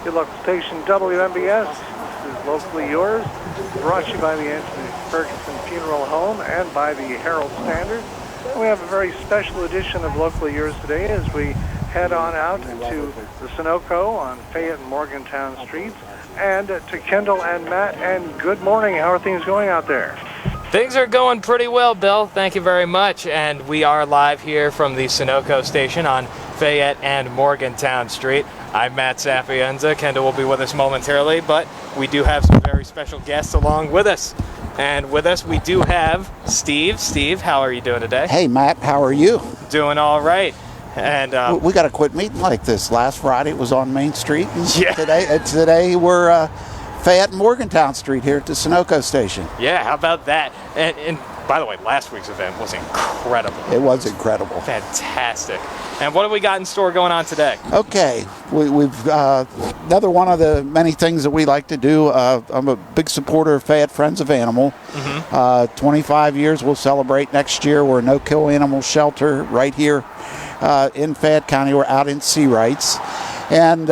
your local station WMBS. This is Locally Yours, brought to you by the Anthony Ferguson Funeral Home and by the Herald Standard. And we have a very special edition of Locally Yours today as we head on out to the Sunoco on Fayette and Morgantown Streets and to Kendall and Matt. And good morning. How are things going out there? Things are going pretty well, Bill. Thank you very much. And we are live here from the Sunoco station on Fayette and Morgantown Street. I'm Matt Sapienza. Kendall will be with us momentarily, but we do have some very special guests along with us. And with us, we do have Steve. Steve, how are you doing today? Hey, Matt, how are you? Doing all right. And we got to quit meeting like this. Last Friday it was on Main Street. And yeah. Today we're Fayette and Morgantown Street here at the Sunoco station. Yeah, how about that? And by the way, last week's event was incredible. It was incredible. Fantastic. And what have we got in store going on today? Okay, we've another one of the many things that we like to do. I'm a big supporter of Fayette Friends of Animal. 25 years we'll celebrate next year. We're a no-kill animal shelter right here in Fayette County. We're out in Sea Rights. And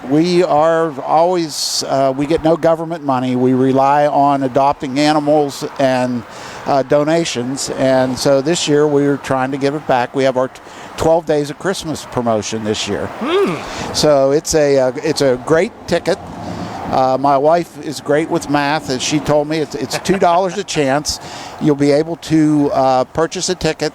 we are always, we get no government money. We rely on adopting animals and donations. And so this year we're trying to give it back. We have our 12 Days of Christmas promotion this year. So it's a great ticket. My wife is great with math, as she told me. It's $2 a chance. You'll be able to purchase a ticket.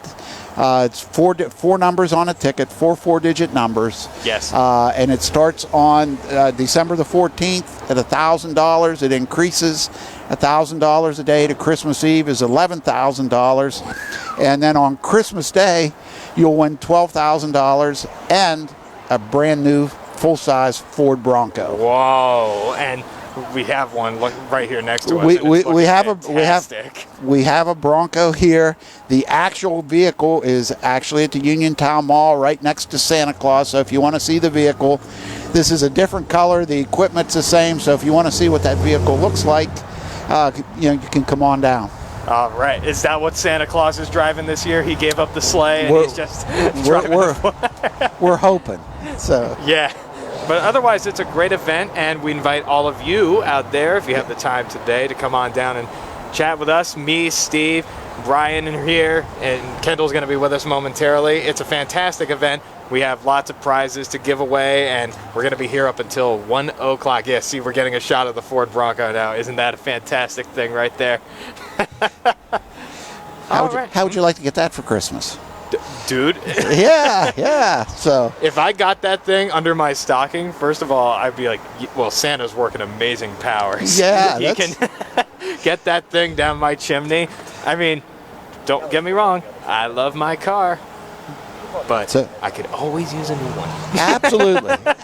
It's four numbers on a ticket, four-digit numbers. Yes. And it starts on December the 14th at $1,000. It increases $1,000 a day to Christmas Eve is $11,000. And then on Christmas Day, you'll win $12,000 and a brand new full-size Ford Bronco. Whoa! And we have one right here next to us. We have a Bronco here. The actual vehicle is actually at the Uniontown Mall right next to Santa Claus. So if you want to see the vehicle, this is a different color. The equipment's the same. So if you want to see what that vehicle looks like, you can come on down. All right. Is that what Santa Claus is driving this year? He gave up the sleigh and he's just driving. We're hoping. So yeah. But otherwise, it's a great event, and we invite all of you out there, if you have the time today, to come on down and chat with us. Me, Steve, Brian are here, and Kendall's going to be with us momentarily. It's a fantastic event. We have lots of prizes to give away, and we're going to be here up until 1 o'clock. Yeah, see, we're getting a shot of the Ford Bronco now. Isn't that a fantastic thing right there? How would you like to get that for Christmas? Dude. Yeah. So if I got that thing under my stocking, first of all, I'd be like, well, Santa's working amazing powers. Yeah. He can get that thing down my chimney. I mean, don't get me wrong. I love my car. But I could always use a new one.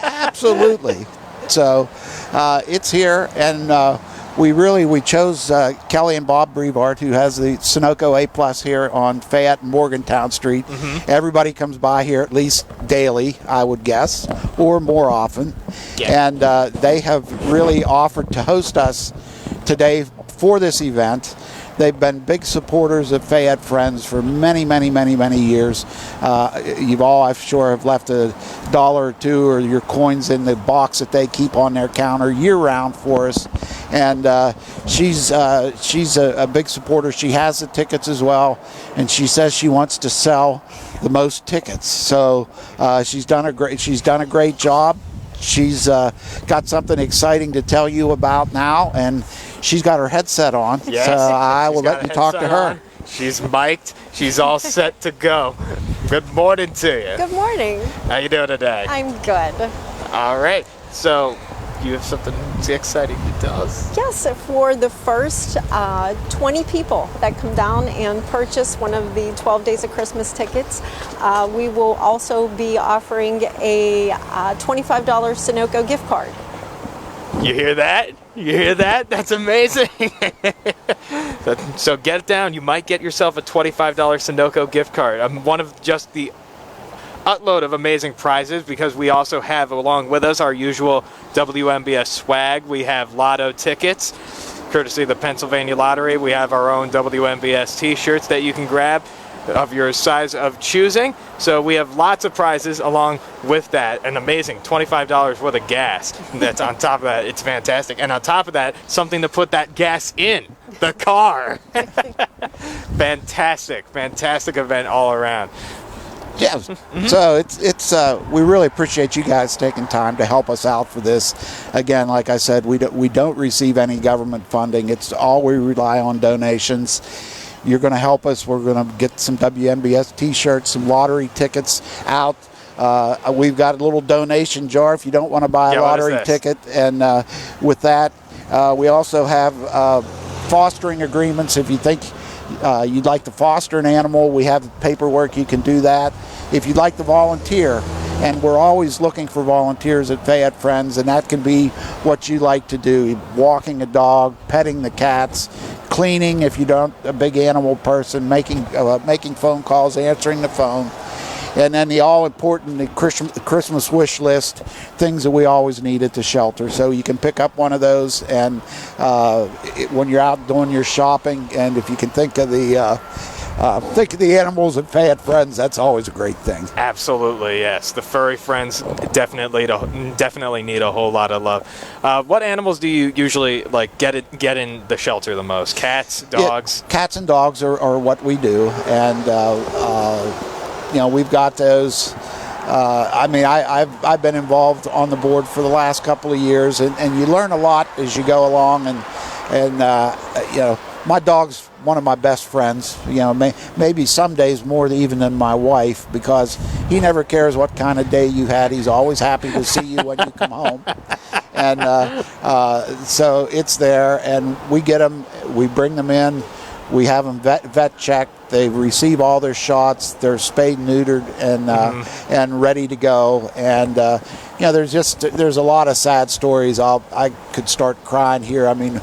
Absolutely. So it's here, and we chose Kelly and Bob Brevard, who has the Sunoco A+ here on Fayette and Morgantown Street. Everybody comes by here at least daily, I would guess, or more often. Yeah. And they have really offered to host us today for this event. They've been big supporters of Fayette Friends for many years. You've all, I'm sure, have left $1 or $2 or your coins in the box that they keep on their counter year-round for us. And she's a big supporter. She has the tickets as well, and she says she wants to sell the most tickets. So she's done a great job. She's got something exciting to tell you about now, and she's got her headset on, yes, so I will let you talk to her. On. She's mic'd. She's all set to go. Good morning to you. Good morning. How you doing today? I'm good. All right. So you have something exciting to tell us? Yes, for the first 20 people that come down and purchase one of the 12 Days of Christmas tickets, we will also be offering a $25 Sunoco gift card. You hear that? You hear that? That's amazing. So get it down. You might get yourself a $25 Sunoco gift card. One of just the utload of amazing prizes, because we also have along with us our usual WMBS swag. We have lotto tickets, courtesy of the Pennsylvania Lottery. We have our own WMBS t-shirts that you can grab. of your size of choosing. So we have lots of prizes along with that. An amazing $25 worth of gas that's on top of that. It's fantastic. And on top of that, something to put that gas in the car. Fantastic event all around. Yeah. So it's we really appreciate you guys taking time to help us out for this. Again, like I said, we don't receive any government funding. It's all we rely on donations. You're going to help us. We're going to get some WMBS T-shirts, some lottery tickets out. We've got a little donation jar if you don't want to buy a lottery ticket. And with that, we also have fostering agreements. If you think you'd like to foster an animal, we have paperwork, you can do that. If you'd like to volunteer, and we're always looking for volunteers at Fayette Friends, and that can be what you like to do: walking a dog, petting the cats, cleaning if you don't a big animal person, making phone calls, answering the phone. And then the all-important Christmas wish list, things that we always need at the shelter. So you can pick up one of those, and when you're out doing your shopping, and if you can think of the animals at Fayette Friends, that's always a great thing. Absolutely, yes. The furry friends definitely need a whole lot of love. What animals do you usually get in the shelter the most? Cats, dogs? Yeah, cats and dogs are what we do, and we've got those. I've been involved on the board for the last couple of years, and you learn a lot as you go along. And my dog's one of my best friends. Maybe some days more even than my wife, because he never cares what kind of day you had. He's always happy to see you when you come home. And so it's there, and we get them. We bring them in. We have them vet checked. They receive all their shots. They're spayed, neutered, and ready to go. And there's a lot of sad stories. I could start crying here. I mean,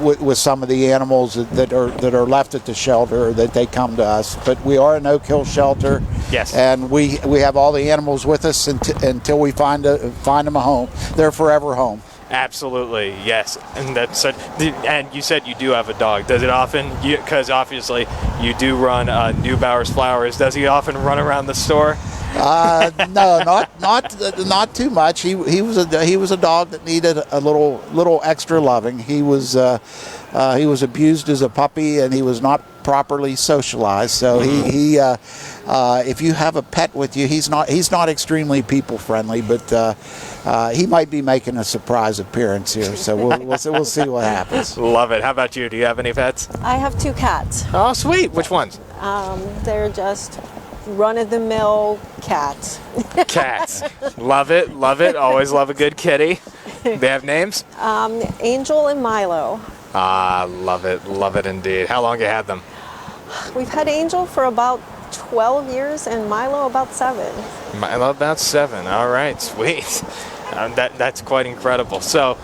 with some of the animals that are left at the shelter, that they come to us. But we are a no-kill shelter. Yes. And we have all the animals with us until we find them a home. They're forever home. Absolutely, yes. And you said you do have a dog. Does it often? Because obviously you do run Neubauers Flowers. Does he often run around the store? No, not too much. He was a dog that needed a little extra loving. He was abused as a puppy, and he was not properly socialized. So he if you have a pet with you, he's not extremely people friendly, but he might be making a surprise appearance here. So we'll see what happens. Love it. How about you? Do you have any pets? I have 2 cats. Oh, sweet. Which ones? They're just run-of-the-mill cats. Cats. Love it. Always love a good kitty. They have names? Angel and Milo. Ah, love it indeed. How long have you had them? We've had Angel for about 12 years and Milo about 7. Milo about 7. All right, sweet. That's quite incredible. So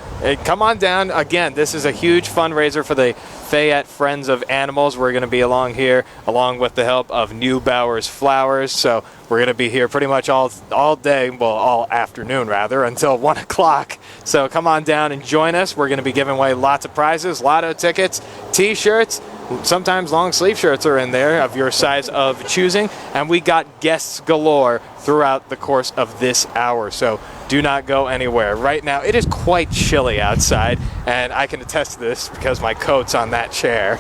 come on down. Again, this is a huge fundraiser for the Fayette Friends of Animals. We're going to be along here along with the help of Neubauers Flowers. So we're going to be here pretty much all day, well, all afternoon rather, until 1 o'clock. So come on down and join us. We're going to be giving away lots of prizes, lotto tickets, T-shirts. Sometimes long sleeve shirts are in there of your size of choosing, and we got guests galore throughout the course of this hour. So do not go anywhere. Right now, it is quite chilly outside, and I can attest to this because my coat's on that chair.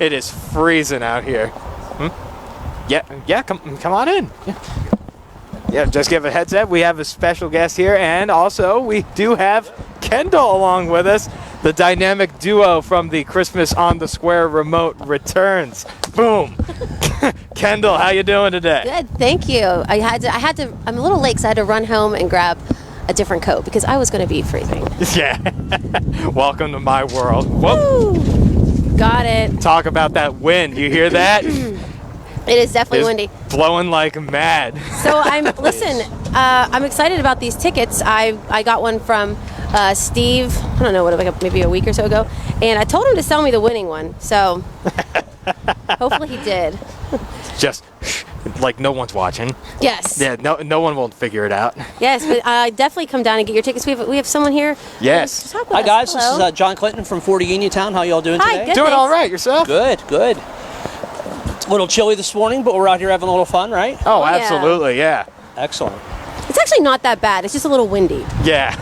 It is freezing out here. Yeah, come on in. Yeah, just give a heads up. We have a special guest here, and also we do have Kendall along with us. The dynamic duo from the Christmas on the Square remote returns. Boom. Kendall, how you doing today? Good, thank you. I had to. I'm a little late because I had to run home and grab a different coat because I was going to be freezing. Yeah. Welcome to my world. Woo! Got it. Talk about that wind. You hear that? It is definitely windy. Blowing like mad. So I'm excited about these tickets. I got one from Steve, I don't know, maybe a week or so ago, and I told him to sell me the winning one, so hopefully he did. Just like no one's watching. Yes. Yeah, no one will figure it out. Yes, but definitely come down and get your tickets. We have someone here. Yes. Hi guys, Hello. This is John Clinton from 40 Uniontown. How y'all doing Hi, today? good, doing thanks. all right. Yourself? Good. little chilly this morning, but we're out here having a little fun, right? Oh, yeah. absolutely, yeah. Excellent. It's actually not that bad. It's just a little windy. Yeah.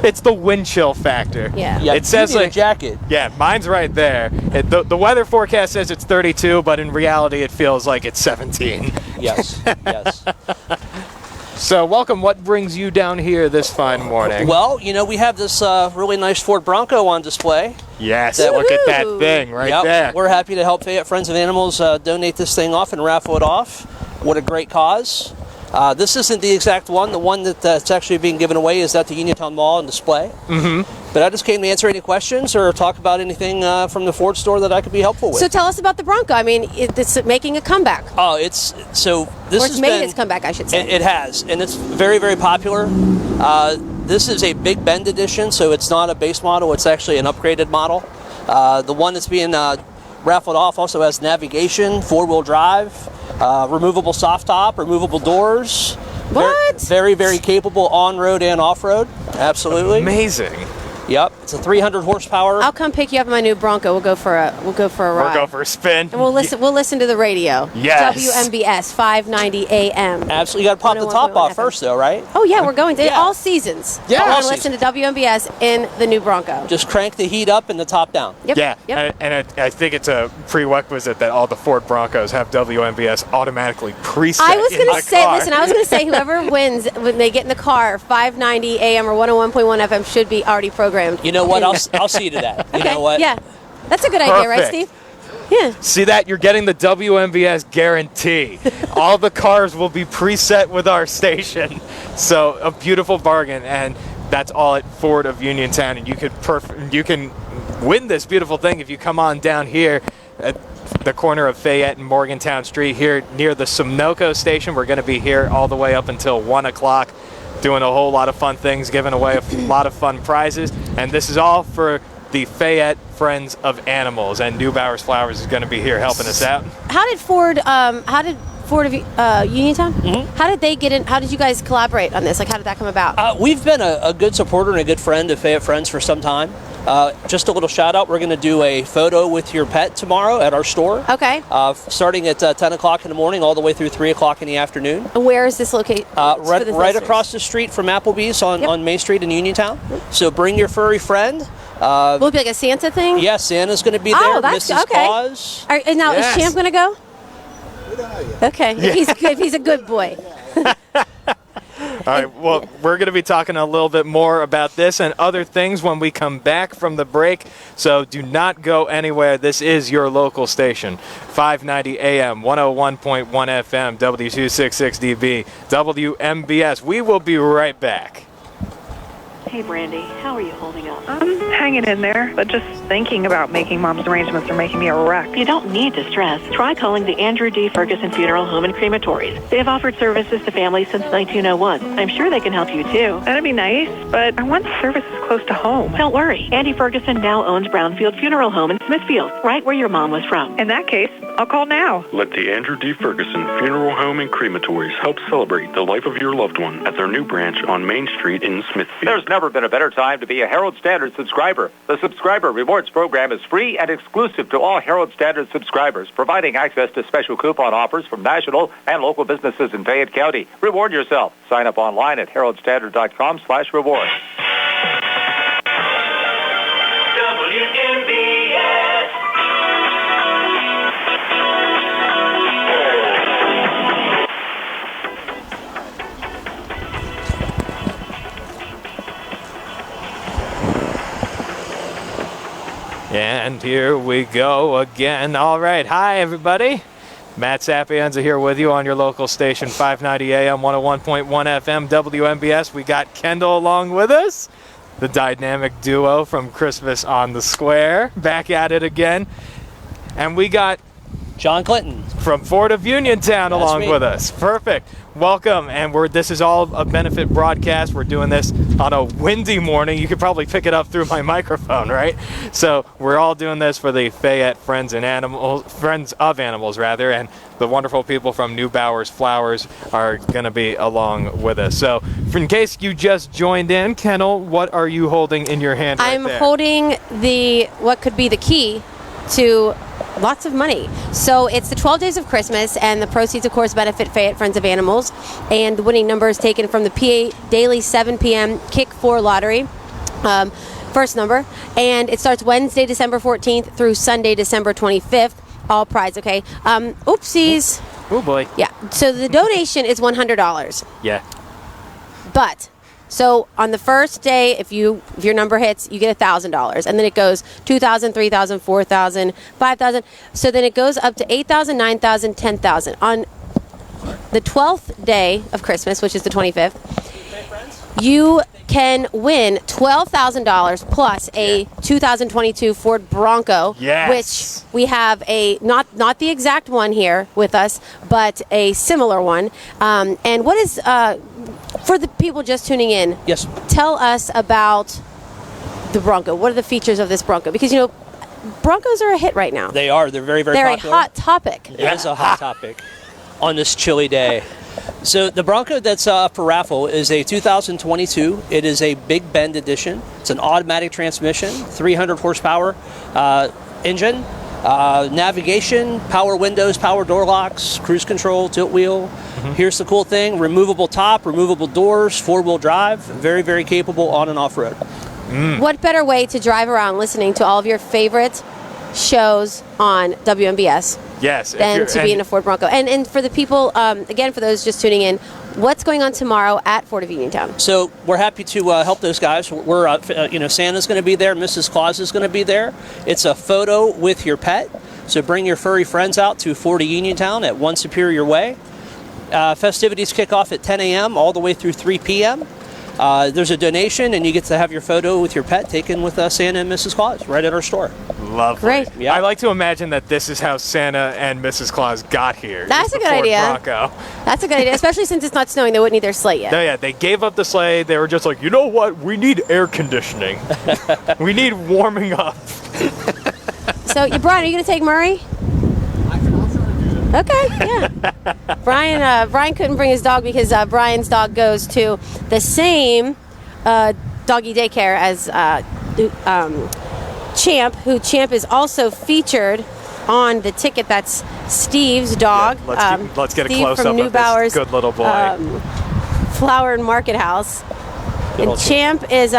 It's the wind chill factor. Yeah. Yeah, It says you need a like jacket. Yeah, mine's right there. The weather forecast says it's 32, but in reality it feels like it's 17. Yes, yes. So welcome. What brings you down here this fine morning? Well, you know, we have this really nice Ford Bronco on display. Yes, look at that Woohoo. thing right Yep, there. we're happy to help Fayette Friends of Animals donate this thing off and raffle it off. What a great cause. This isn't the exact one. The one that's actually being given away is at the Uniontown Mall on display. Mm-hmm. But I just came to answer any questions or talk about anything from the Ford store that I could be helpful with. So tell us about the Bronco. I mean, it's making a comeback. Oh, it's so this Or has it's made been, its comeback, I should say. It has, and it's very, very popular. This is a Big Bend edition, so it's not a base model. It's actually an upgraded model. The one that's being raffled off also has navigation, four-wheel drive, removable soft top, removable doors. What? Very, very capable on-road and off-road. Absolutely. Amazing. Yep. It's a 300 horsepower. I'll come pick you up in my new Bronco. We'll go for a ride. We'll go for a spin. And we'll listen to the radio. Yes. WMBS 590 AM. Absolutely. You got to pop the top 101.1 off FM. first, though, right? Oh yeah, we're going to Yeah. all seasons. Yeah. We're All going to listen to WMBS in the new Bronco. Just crank the heat up and the top down. Yep. Yeah, Yep. and I think it's a prerequisite that all the Ford Broncos have WMBS automatically preset. I was in going the to say, car. listen, I was going to say whoever wins when they get in the car, 590 AM or 101.1 FM should be already programmed. You know what? I'll see to that. You know what? Yeah. That's a good idea, right, Perfect. Steve? Yeah. See that? You're getting the WMBS guarantee. All the cars will be preset with our station. So a beautiful bargain, and that's all at Ford of Uniontown. And you can win this beautiful thing if you come on down here at the corner of Fayette and Morgantown Street here near the Sunoco station. We're going to be here all the way up until 1 o'clock doing a whole lot of fun things, giving away a lot of fun prizes. And this is all for the Fayette Friends of Animals, and Neubauers Flowers is going to be here helping us out. How did Ford of Uniontown? Mm-hmm. How did they get in? How did you guys collaborate on this? Like, how did that come about? We've been a good supporter and a good friend of Fayette Friends for some time. Just a little shout out. We're going to do a photo with your pet tomorrow at our store. Okay. Starting at 10 o'clock in the morning all the way through 3 o'clock in the afternoon. And where is this located? Right across the street from Applebee's on Main Street in Uniontown. So bring your furry friend. Will it be like a Santa thing? Yeah, Santa's going to be there. Oh, that's Mrs. okay. Claus. And now Yes. is Champ going to go? We don't know yet. Okay. If he's a good boy. All right, well, we're going to be talking a little bit more about this and other things when we come back from the break, so do not go anywhere. This is your local station, 590 AM, 101.1 FM, W266DB, WMBS. We will be right back. Hey, Brandy, how are you holding up? I'm hanging in there, but just thinking about making Mom's arrangements are making me a wreck. You don't need to stress. Try calling the Andrew D. Ferguson Funeral Home and Crematories. They have offered services to families since 1901. I'm sure they can help you, too. That'd be nice, but I want services close to home. Don't worry. Andy Ferguson now owns Brownfield Funeral Home in Smithfield, right where your mom was from. In that case, I'll call now. Let the Andrew D. Ferguson Funeral Home and Crematories help celebrate the life of your loved one at their new branch on Main Street in Smithfield. There's never been a better time to be a Herald Standard subscriber. The Subscriber Rewards program is free and exclusive to all Herald Standard subscribers, providing access to special coupon offers from national and local businesses in Fayette County. Reward yourself. Sign up online at heraldstandard.com/reward. And here we go again. All right. Hi, everybody. Matt Sapienza here with you on your local station, 590 AM, 101.1 FM, WMBS. We got Kendall along with us, the dynamic duo from Christmas on the Square, back at it again. And we got John Clinton from Ford of Uniontown That's along me. with us. Perfect. Welcome. And this is all a benefit broadcast. We're doing this on a windy morning. You could probably pick it up through my microphone, right? So we're all doing this for the Fayette Friends of Animals, and the wonderful people from Neubauers Flowers are going to be along with us. So in case you just joined in, Kendall, what are you holding in your hand right I'm there? holding what could be the key to lots of money. So it's the 12 Days of Christmas, and the proceeds, of course, benefit Fayette Friends of Animals. And the winning number is taken from the PA Daily 7 p.m. Kick 4 lottery. First number. And it starts Wednesday, December 14th through Sunday, December 25th. All prize, okay? Oopsies. Oh, boy. Yeah. So the donation is $100. Yeah. But so on the first day, if your number hits, you get $1,000, and then it goes $2,000, $3,000, $4,000, $5,000. So then it goes up to $8,000, $9,000, $10,000. On the 12th day of Christmas, which is the 25th, you can win $12,000 plus a 2022 Ford Bronco, Yes. which we have a not the exact one here with us, but a similar one. And what is for the people just tuning in? Yes. Tell us about the Bronco. What are the features of this Bronco? Because Broncos are a hit right now. They are. They're very, very They're popular. a hot topic. It is a hot topic on this chilly day. So the Bronco that's up for raffle is a 2022. It is a Big Bend edition. It's an automatic transmission, 300 horsepower engine, navigation, power windows, power door locks, cruise control, tilt wheel. Here's the cool thing: removable top, removable doors, four-wheel drive. Very, very capable on and off road. What better way to drive around listening to all of your favorite shows on WMBS Yes. than to be in a Ford Bronco? And for the people, again, for those just tuning in, what's going on tomorrow at Ford of Uniontown? So we're happy to help those guys. We're, Santa's going to be there. Mrs. Claus is going to be there. It's a photo with your pet. So bring your furry friends out to Ford of Uniontown at 1 Superior Way. Festivities kick off at 10 a.m. all the way through 3 p.m. There's a donation, and you get to have your photo with your pet taken with Santa and Mrs. Claus right at our store. Lovely. Great. Yeah. I like to imagine that this is how Santa and Mrs. Claus got here. That's is a the good Ford idea. Bronco. That's a good idea, especially since it's not snowing. They wouldn't need their sleigh yet. No, yeah, they gave up the sleigh. They were just like, you know what? We need air conditioning. We need warming up. So, Brian, are you going to take Murray? Okay, yeah. Brian couldn't bring his dog because Brian's dog goes to the same doggy daycare as Champ, who Champ is also featured on the ticket. That's Steve's dog. Yeah, let's get a Steve close-up from of Neubauers, this good little boy. Flower and Market House. Good And old Champ is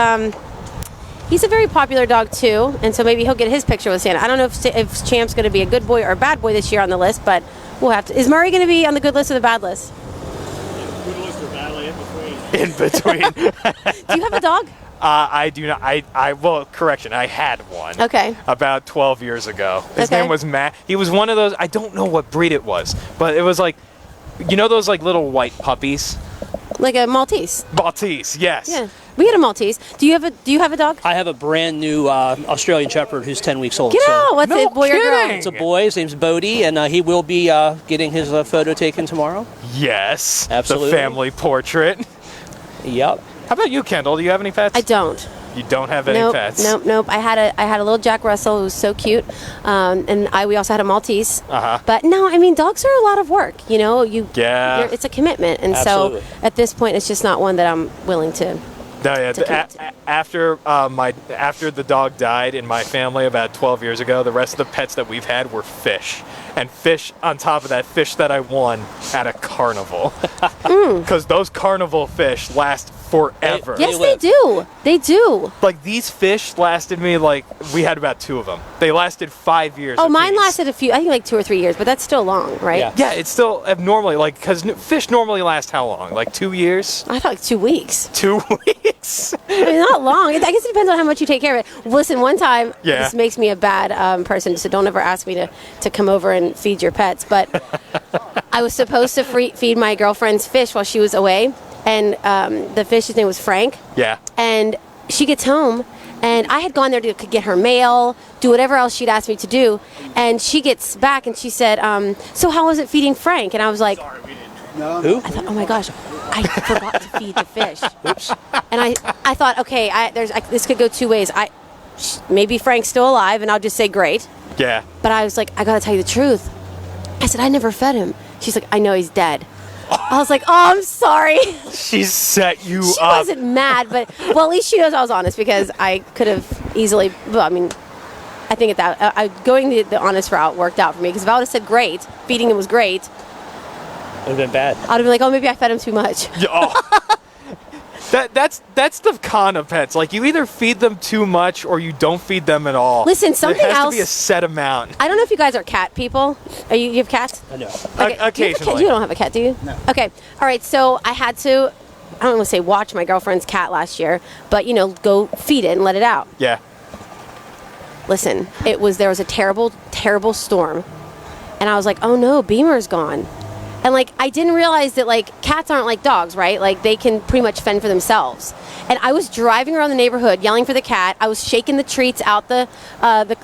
he's a very popular dog too, and so maybe he'll get his picture with Santa. I don't know if Champ's going to be a good boy or a bad boy this year on the list, but we'll have to. Is Murray going to be on the good list or the bad list? Good list or badly in between. In between. Do you have a dog? I do not. Well, correction. I had one. Okay. About 12 years ago. His Okay. name was Matt. He was one of those. I don't know what breed it was, but it was like, those like little white puppies. Like a Maltese. Maltese. Yes. Yeah. We had a Maltese. Do you have a dog? I have a brand new Australian Shepherd who's 10 weeks old. Get so out! What's No it, boy or girl? kidding! It's a boy. His name's Bodie, and he will be getting his photo taken tomorrow. Yes. Absolutely. The family portrait. Yep. How about you, Kendall? Do you have any pets? I don't. You don't have any Nope, pets. nope. I had a little Jack Russell who was so cute, and we also had a Maltese. Uh-huh. But no, I mean dogs are a lot of work. Yeah. It's a commitment, and Absolutely. so at this point, it's just not one that I'm willing to. No, yeah. to commit to. After the dog died in my family about 12 years ago, the rest of the pets that we've had were fish, and fish on top of that, fish that I won at a carnival. Because those carnival fish last forever. Yes, live. they do. They do. Like these fish lasted me we had about 2 of them. They lasted 5 years. Oh, mine apiece. lasted I think like 2 or 3 years, but that's still long, right? Yeah. Yeah, it's still abnormally because fish normally last how long? Like 2 years? I thought like 2 weeks. 2 weeks? I mean, not long. I guess it depends on how much you take care of it. Listen, one time, Yeah. this makes me a bad person, so don't ever ask me to come over and feed your pets. But I was supposed to feed my girlfriend's fish while she was away, and the fish's name was Frank. Yeah. And she gets home, and I had gone there to get her mail, do whatever else she'd asked me to do, and she gets back and she said, so how was it feeding Frank? And I was like, Who? I thought, oh my gosh, I forgot to feed the fish. Oops. And I thought, okay, this could go 2 ways. Maybe Frank's still alive, and I'll just say great. Yeah. But I was like, I gotta tell you the truth. I said, I never fed him. She's like, I know he's dead. I was like, oh, I'm sorry. She set you She up. wasn't mad, but, well, at least she knows I was honest because I could have easily, I I think going the honest route worked out for me, because if I would have said great, feeding him was great, Would have been bad. I'd have been like, oh, maybe I fed him too much. That's the con of pets. Like, you either feed them too much or you don't feed them at all. Listen, something It has else. to be a set amount. I don't know if you guys are cat people. You have cats? I know. Okay. Occasionally. You don't have a cat, do you? No. Okay. All right. So I had to, I don't want to say watch my girlfriend's cat last year, but go feed it and let it out. Yeah. Listen, there was a terrible, terrible storm, and I was like, oh no, Beamer's gone. And I didn't realize that cats aren't like dogs, right? They can pretty much fend for themselves. And I was driving around the neighborhood yelling for the cat. I was shaking the treats out the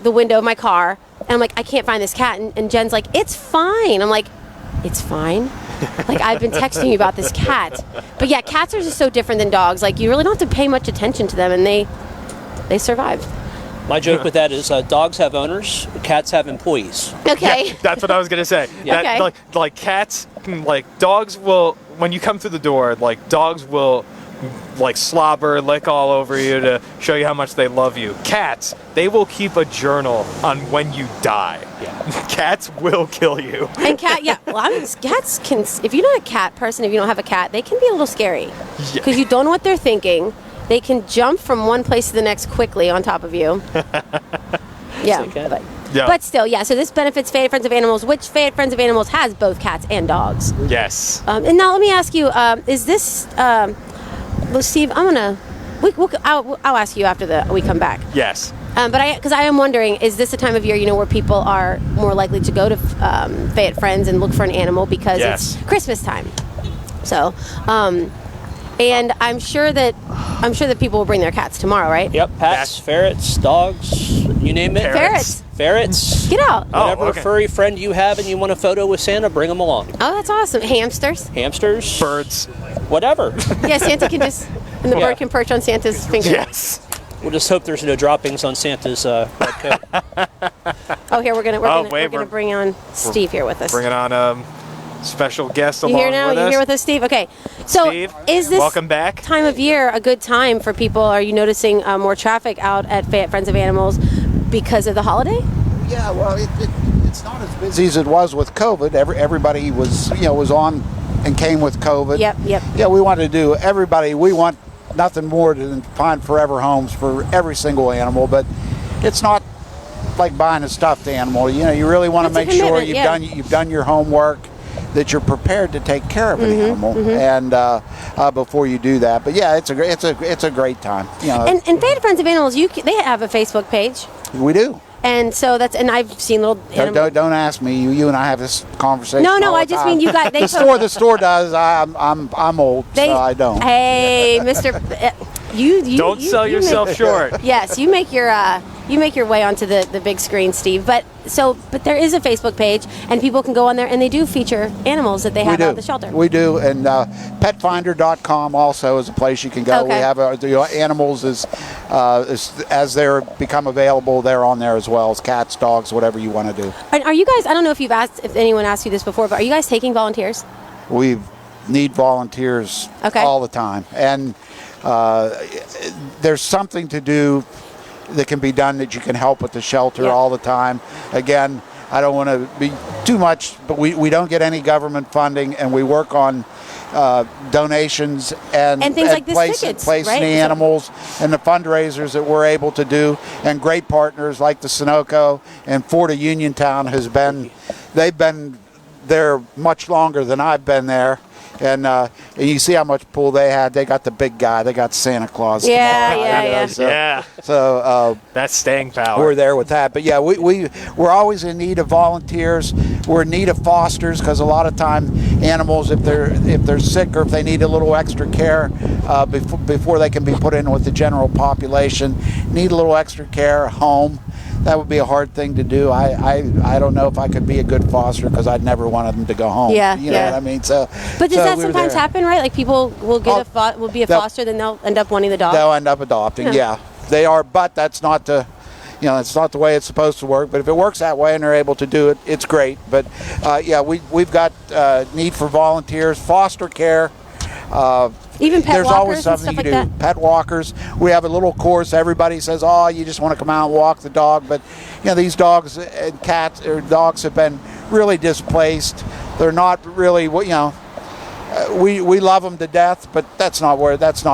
window of my car, and I'm like, I can't find this cat. And Jen's like, it's fine. I'm like, it's fine. I've been texting you about this cat. But yeah, cats are just so different than dogs. You really don't have to pay much attention to them, and they survive. My joke with that is dogs have owners, cats have employees. Okay. Yeah, that's what I was gonna say. Yeah. That, like cats, dogs will, when you come through the door, dogs will slobber, lick all over you to show you how much they love you. Cats, they will keep a journal on when you die. Yeah. Cats will kill you. And cats can, if you're not a cat person, if you don't have a cat, they can be a little scary. Because you don't know what they're thinking. They can jump from one place to the next quickly on top of you. Yeah. But still, yeah. So this benefits Fayette Friends of Animals, which Fayette Friends of Animals has both cats and dogs. Yes. And now let me ask you: is this, Steve? I'll ask you after we come back. Yes. Because I am wondering, is this a time of year, where people are more likely to go to Fayette Friends and look for an animal because it's Christmas time? So, and I'm sure that people will bring their cats tomorrow, right? Yep, pets, ferrets, dogs, you name it. Ferrets. Get out. Whatever furry friend you have and you want a photo with Santa, bring them along. Oh, that's awesome. Hamsters. Birds. Whatever. Yeah, Santa can just, and the bird can perch on Santa's finger. Yes. We'll just hope there's no droppings on Santa's red coat. Oh, here we're gonna bring on Steve here with us. Bringing on special guest along with us. You here now? You here with us, Steve? Okay. So, Steve, is this welcome back. Time of year a good time for people? Are you noticing more traffic out at Fayette Friends of Animals because of the holiday? Yeah, well, it's not as busy as it was with COVID. Everybody was on and came with COVID. Yep. Yeah, we want to do everybody. We want nothing more than find forever homes for every single animal, but it's not like buying a stuffed animal. You really want to make sure you've done your homework, that you're prepared to take care of an animal, and before you do that. But yeah, it's a great time. And Fayette Friends of Animals, they have a Facebook page. We do. And so and I've seen little animals. Don't ask me. You and I have this conversation. No, I just mean you got the store does. I'm old, so I don't. Hey, Mr. You don't sell yourself short. Yes, you make your way onto the big screen, Steve. But there is a Facebook page, and people can go on there, and they do feature animals that they have out at the shelter. We do, and petfinder.com also is a place you can go. Okay. We have animals as they become available. They're on there as well as cats, dogs, whatever you want to do. Are you guys? I don't know if anyone asked you this before, but are you guys taking volunteers? We need volunteers all the time, and there's something to do that can be done, that you can help with the shelter all the time. Again, I don't want to be too much, but we don't get any government funding, and we work on donations and things like this tickets, placing the animals and the fundraisers that we're able to do, and great partners like the Sunoco and Fort of Uniontown they've been there much longer than I've been there. And you see how much pull they had. They got the big guy. They got Santa Claus. So that's staying power. We're there with that. But yeah, we're always in need of volunteers. We're in need of fosters, because a lot of time animals, if they're sick or if they need a little extra care before they can be put in with the general population, need a little extra care, home. That would be a hard thing to do. I don't know if I could be a good foster, because I'd never wanted them to go home. Yeah, you know what I mean. But does that sometimes happen, right? Like people will will be a foster, then they'll end up wanting the dog. They'll end up adopting. Yeah, they are. But that's not it's not the way it's supposed to work. But if it works that way and they're able to do it, it's great. But we've got need for volunteers, foster care. Even pet there's walkers always and something stuff you like do. that? Pet walkers. We have a little course. Everybody says, "Oh, you just want to come out and walk the dog," but these dogs and cats or dogs have been really displaced. They're not really we love them to death, but that's not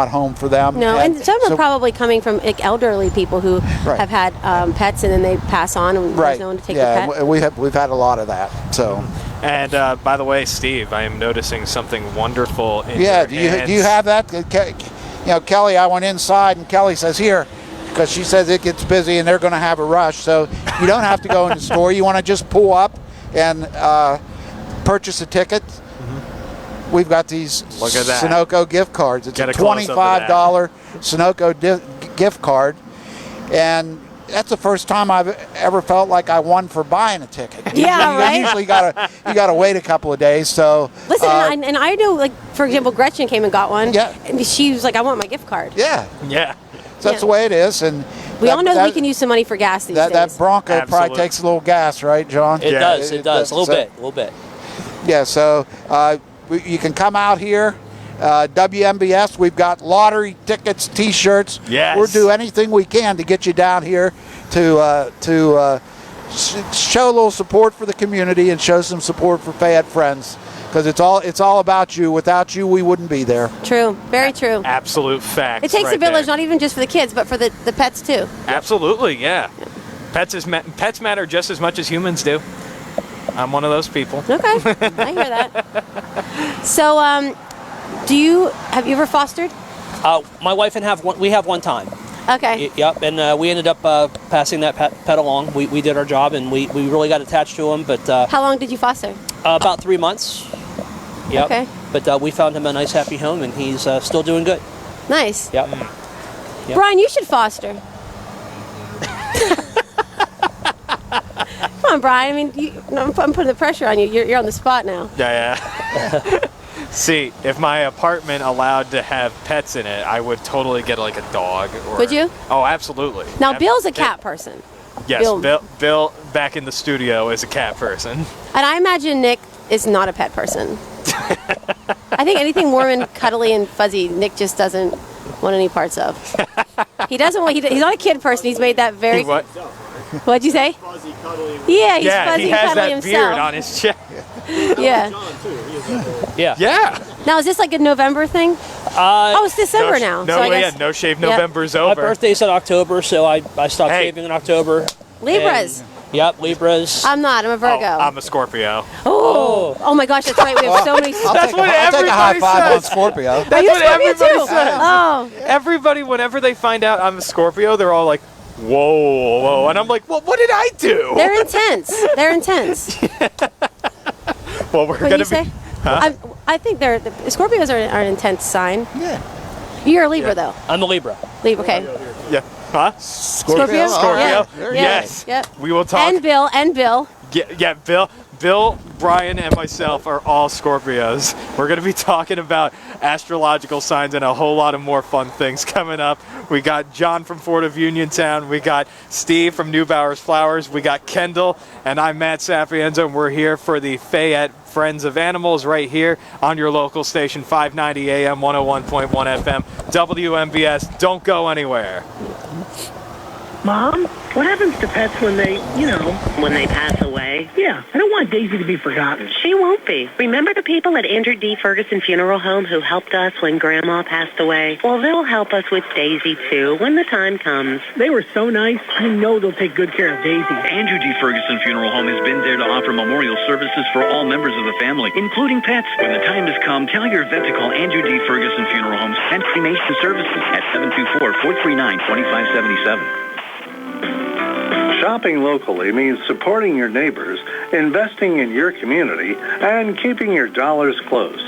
home for them. No, and some are probably coming from elderly people who Right. have had pets and then they pass on and there's no one to take the pet. Yeah, we've had a lot of that. So. And by the way, Steve, I am noticing something wonderful in Yeah, your hands. do you have that? Kelly, I went inside and Kelly says, "Here," because she says it gets busy and they're going to have a rush. So you don't have to go in the store. You want to just pull up and purchase a ticket. We've got these Look at that. Sunoco gift cards. It's Get a a close-up of that. $25 Sunoco gift card, and that's the first time I've ever felt like I won for buying a ticket. Yeah, right? Usually you gotta wait a couple of days. So Listen, and I know, like, for example, Gretchen came and got one. Yeah. And she was like, I want my gift card. yeah, Yeah. so that's the way it is. And We all know that we can use some money for gas these days. that Bronco Absolutely. probably takes a little gas, right, John? It does. It does. A little So- bit. Yeah, so you can come out here. WMBS, we've got lottery tickets, T-shirts. Yes. We'll do anything we can to get you down here to show a little support for the community and show some support for Fayette Friends, because it's all about you. Without you, we wouldn't be there. True. Very true. Absolute facts. It takes right a village, there. not even just for the kids, but for the pets too. Absolutely, yeah. Pets matter just as much as humans do. I'm one of those people. Okay, I hear that. So, have you ever fostered? My wife and we have one time. Okay. Yep, and we ended up passing that pet along. We did our job, and we really got attached to him. But How long did you foster? about 3 months. Yep. Okay. But we found him a nice, happy home, and he's still doing good. Nice. Yep. Yep. Brian, you should foster. Come on, Brian. I mean, I'm putting the pressure on you. You're on the spot now. Yeah. See, if my apartment allowed to have pets in it, I would totally get like a dog. Or, Would you? Oh, absolutely. Now, Bill's a cat person. Yes, Bill- Bill back in the studio is a cat person. And I imagine Nick is not a pet person. I think anything warm and cuddly and fuzzy, Nick just doesn't want any parts of. He doesn't want. He's not a kid person. He's made that very. What? What'd you say? Fuzzy, cuddly. Yeah, he's Yeah, fuzzy he and has cuddly that himself. beard on his chest. Yeah. John, too. He has that. Yeah. Yeah. Now, is this like a November thing? Oh, it's December now. No, so I guess no shave Yep. November's My over. birthday's in October, so I stopped Hey. shaving in October. Libras. Yep, Libras. I'm not. I'm a Virgo. Oh, I'm a Scorpio. Oh my gosh, that's right. We have so many. That's what I'll take a high everybody five on says. Scorpio. Are That's you what Scorpio everybody too? says. Oh, Everybody, whenever they find out I'm a Scorpio, they're all like, whoa, whoa. And I'm like, well, what did I do? they're intense. They're intense. Well, we're What going do to you say? be. Huh? I think the Scorpios are an intense sign. Yeah. You're a Libra though. I'm a Libra. Libra, okay. Yeah. Huh? Scorpio. Scorpio? Yeah. Yes. Yep. We will talk. And Bill. Yeah, Bill, Brian, and myself are all Scorpios. We're going to be talking about astrological signs and a whole lot of more fun things coming up. We got John from Fort of Uniontown. We got Steve from Neubauers Flowers. We got Kendall, and I'm Matt Sapienza, and we're here for the Fayette Friends of Animals right here on your local station, 590 AM, 101.1 FM, WMBS. Don't go anywhere. Mom, what happens to pets when they, when they pass away? Yeah, I don't want Daisy to be forgotten. She won't be. Remember the people at Andrew D. Ferguson Funeral Home who helped us when Grandma passed away? Well, they'll help us with Daisy, too, when the time comes. They were so nice. I know they'll take good care of Daisy. Andrew D. Ferguson Funeral Home has been there to offer memorial services for all members of the family, including pets. When the time has come, tell your vet to call Andrew D. Ferguson Funeral Homes and cremation services at 724-439-2577. Shopping locally means supporting your neighbors, investing in your community, and keeping your dollars close.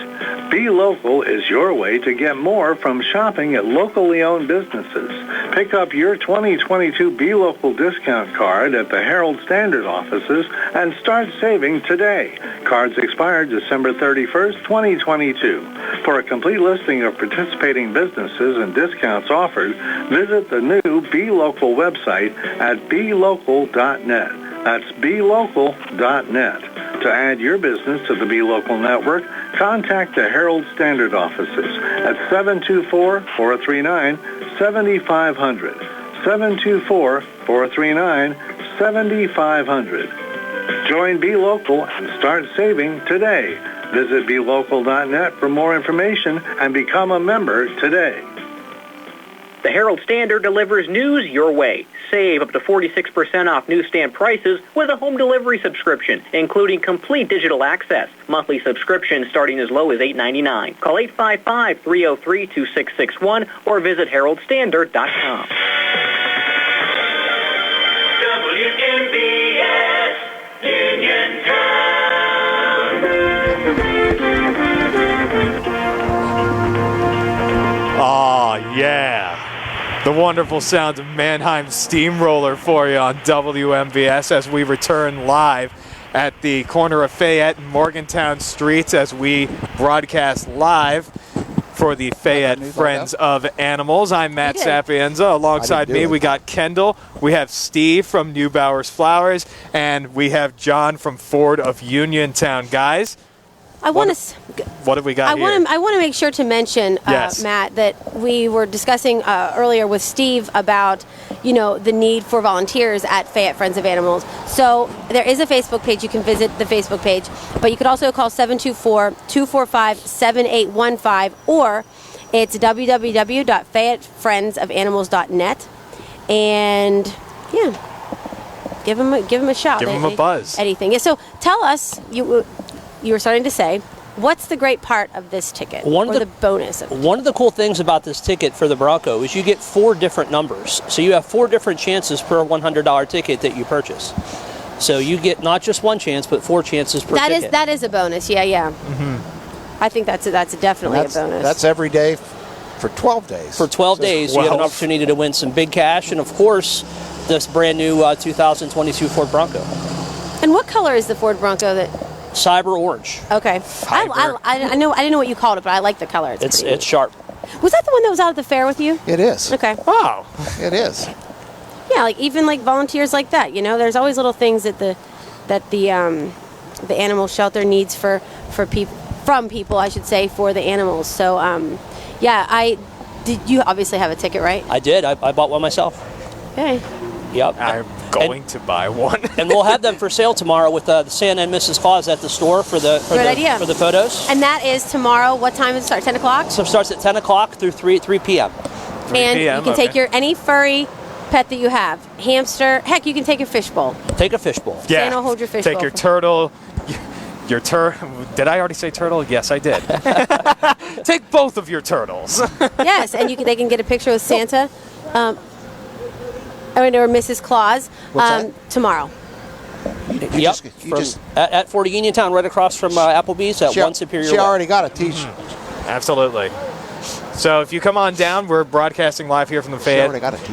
Be Local is your way to get more from shopping at locally owned businesses. Pick up your 2022 Be Local discount card at the Herald Standard offices and start saving today. Cards expire December 31st, 2022. For a complete listing of participating businesses and discounts offered, visit the new Be Local website at belocal.net. That's belocal.net. To add your business to the Be Local network, contact the Herald Standard offices at 724-439-7500. 724-439-7500. Join Be Local and start saving today. Visit BeLocal.net for more information and become a member today. The Herald Standard delivers news your way. Save up to 46% off newsstand prices with a home delivery subscription, including complete digital access. Monthly subscription starting as low as $8.99. Call 855-303-2661 or visit heraldstandard.com. WMBS, Uniontown. Oh, yeah. The wonderful sounds of Mannheim Steamroller for you on WMBS as we return live at the corner of Fayette and Morgantown Streets as we broadcast live for the Fayette Friends of Animals. I'm Matt Sapienza. Alongside me, we got Kendall. We have Steve from Neubauers Flowers, and we have John from Ford of Uniontown. Guys, what have we got here? I want to make sure to mention, Matt, that we were discussing earlier with Steve about, the need for volunteers at Fayette Friends of Animals. So there is a Facebook page. You can visit the Facebook page, but you could also call 724-245-7815, or it's www.fayettefriendsofanimals.net, and give them a shout. Give them a buzz. Anything. Yeah. So tell us, you were starting to say, what's the great part of this ticket, the bonus of it? One of the cool things about this ticket for the Bronco is you get 4 different numbers. So you have 4 different chances per $100 ticket that you purchase. So you get not just one chance, but 4 chances per ticket. That is a bonus, yeah. Mm-hmm. I think that's definitely a bonus. That's every day for 12 days. For 12 days, you have an opportunity to win some big cash, and of course, this brand new 2022 Ford Bronco. And what color is the Ford Bronco that... Cyber orange. Okay. I didn't know what you called it, but I like the color. It's sharp. Was that the one that was out at the fair with you? It is. Okay. Wow. It is. Yeah, even volunteers like that. There's always little things that the animal shelter needs for people, I should say, for the animals. So you obviously have a ticket, right? I did. I bought one myself. Okay. Yep. I'm going to buy one. And we'll have them for sale tomorrow with the Santa and Mrs. Claus at the store for the photos. And that is tomorrow. What time does it start? 10 o'clock? So it starts at 10 o'clock through 3 p.m. And you can take any furry pet that you have. Hamster. Heck, you can take a fishbowl. Take a fishbowl. Yeah. Santa will hold your fishbowl. Take your turtle. Your did I already say turtle? Yes, I did. Take both of your turtles. Yes, and they can get a picture with Santa. Or Mrs. Claus tomorrow. At Ford of Uniontown, right across from Applebee's at 1 Superior. She already got a T-shirt. Absolutely. So if you come on down, we're broadcasting live here from the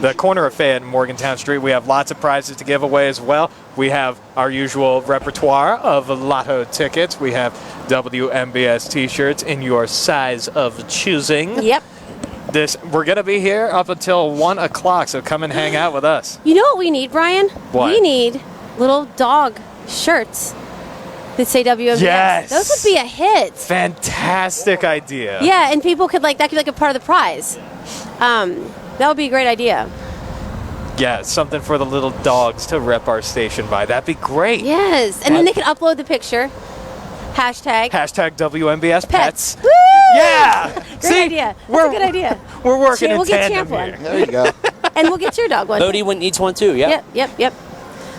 the corner of Fayette and Morgantown Street. We have lots of prizes to give away as well. We have our usual repertoire of lotto tickets. We have WMBS T-shirts in your size of choosing. Yep. We're going to be here up until 1 o'clock, so come and hang out with us. You know what we need, Brian? What? We need little dog shirts that say WMBS. Yes. Those would be a hit. Fantastic idea. Yeah, and people could that could be a part of the prize. That would be a great idea. Yeah, something for the little dogs to rep our station by. That'd be great. Yes, and then they can upload the picture. Hashtag WMBS Pets. Woo! Yeah. Great idea. That's a good idea. We're working in we'll get tandem Champ here. one. There you go. And we'll get your dog one. Bodie needs one too. Yeah. Yep.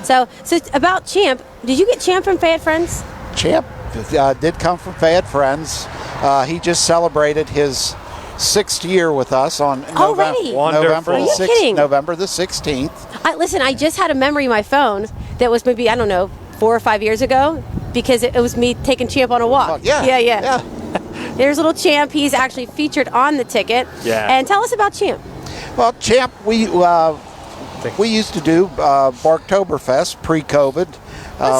So about Champ, did you get Champ from Fayette Friends? Champ did come from Fayette Friends. He just celebrated his 6th year with us on November the 16th. Listen, I just had a memory in my phone that was maybe, 4 or 5 years ago, because it was me taking Champ on a walk. Yeah. There's little Champ. He's actually featured on the ticket. Yeah. And tell us about Champ. Well, Champ, we used to do Barktoberfest pre-COVID,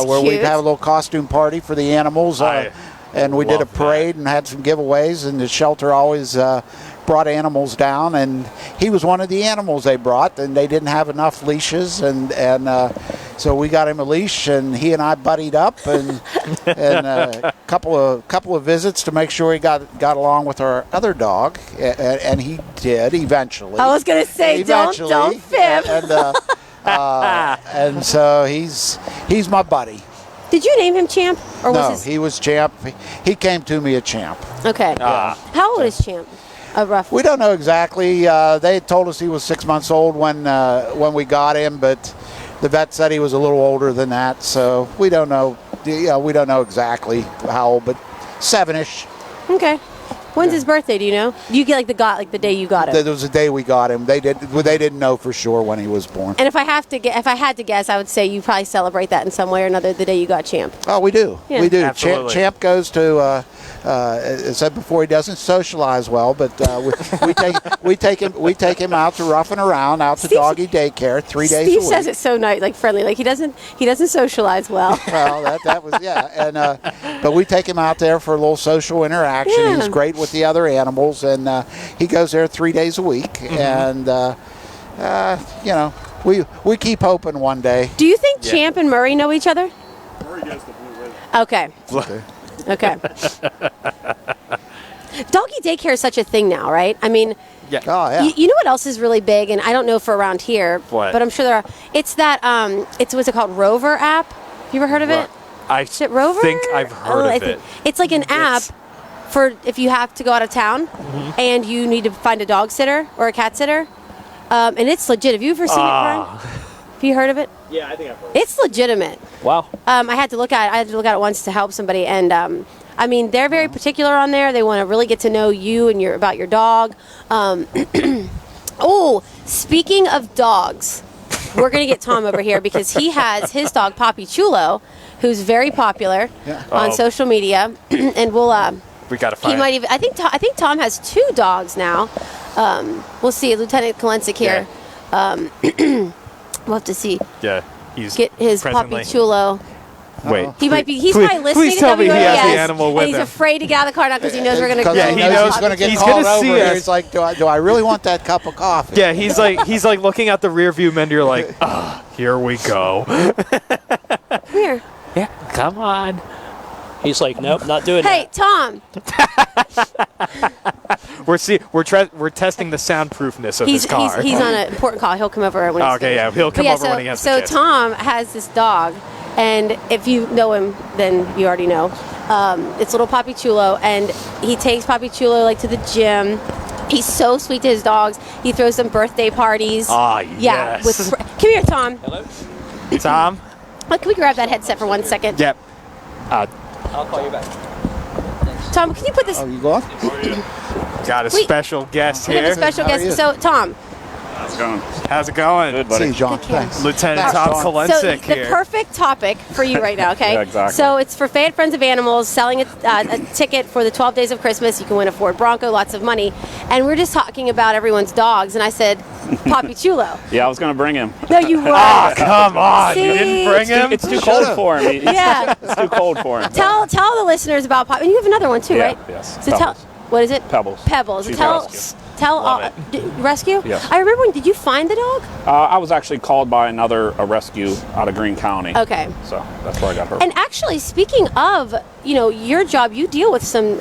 where we'd have a little costume party for the animals, and we did a parade and had some giveaways, and the shelter always brought animals down, and he was one of the animals they brought, and they didn't have enough leashes, and So we got him a leash, and he and I buddied up, and a couple of visits to make sure he got along with our other dog, and he did eventually. I was gonna say, don't fib. And so he's my buddy. Did you name him Champ, or no? He was Champ. He came to me a Champ. Okay. How old is Champ? Rough. We don't know exactly. They had told us he was 6 months old when we got him, but the vet said he was a little older than that, so we don't know. We don't know exactly how old, but 7-ish. Okay. When's his birthday? Do you know? You get the day you got him. There was the day we got him. They didn't know for sure when he was born. And if I had to guess, I would say you probably celebrate that in some way or another the day you got Champ. Oh, we do. Yeah. We do. Absolutely. Champ goes to. I said before, he doesn't socialize well, but we take him out to roughing around, out to doggy daycare 3 days a week. Steve says it so nice, like friendly, like he doesn't socialize well. Well, that was and but we take him out there for a little social interaction. Yeah. He's great with the other animals, and he goes there 3 days a week, and we keep hoping one day. Do you think Champ and Murray know each other? Murray gets the blue ribbon. Okay. Okay. Doggy daycare is such a thing now, right? I mean, Yeah. Oh, yeah. you know what else is really big, and I don't know for around here, What? but I'm sure there are. It's that what's it called, Rover app? You ever heard of it? Is it Rover? think I've heard I of think it. It's like an app for if you have to go out of town and you need to find a dog sitter or a cat sitter, and it's legit. Have you ever seen it, Brian? Have you heard of it? Yeah, I think I've heard. It's legitimate. Wow. I had to look at it once to help somebody, and I mean, they're very particular on there. They want to really get to know you and about your dog. Oh, speaking of dogs, we're gonna get Tom over here because he has his dog Poppy Chulo, who's very popular on social media, and we gotta find. He might even. I think Tom has 2 dogs now. We'll see. Lieutenant Kalensik here. We'll have to see. Yeah, he's get his presently. Poppy Chulo. Wait. He might be. He's probably listening. Please tell me he has the WOES, animal with and he's him. afraid to get out of the car now because he knows we're going to. Yeah, he knows he's going to get he's called gonna see over. us. He's like, do I really want that cup of coffee? Yeah, he's like looking out the rear view mirror. You're like, here we go. Come here. Yeah, come on. He's like, nope, not doing Hey, Tom. We're testing the soundproofness of his car. He's on an important call. He'll come over when he's okay, yeah, he'll come over when he has the chance. So Tom has this dog, and if you know him, then you already know. It's little Poppy Chulo, and he takes Poppy Chulo like to the gym. He's so sweet to his dogs. He throws them birthday parties. Yeah. Come here, Tom. Hello? Tom? Can we grab that headset for 1 second? Yep. I'll call you back. Tom, can you put this? Oh, you go on? Got a special guest We have here. a special How are guest. you? So, Tom. How's it going? How's it going? Good, buddy. See you, John. Thanks. Lieutenant Thanks, Tom John. Kalensik So the here. perfect topic for you right now, okay? Yeah, exactly. So it's for Fayette Friends of Animals selling a ticket for the 12 Days of Christmas. You can win a Ford Bronco, lots of money. And we're just talking about everyone's dogs, and I said, Poppy Chulo. Yeah, I was going to bring him. No, you weren't. Oh, come on. See? You didn't bring him? It's too cold for him. Yeah. It's too cold for him. Tell the listeners about Poppy. And you have another one too, Yeah, right? yes. So Pebbles. what is it? Pebbles. Pebbles. She's Tell rescue. Love rescue? Yes. I remember did you find the dog? I was actually called by a rescue out of Greene County. Okay. So that's where I got her. And actually, speaking of, your job, you deal with some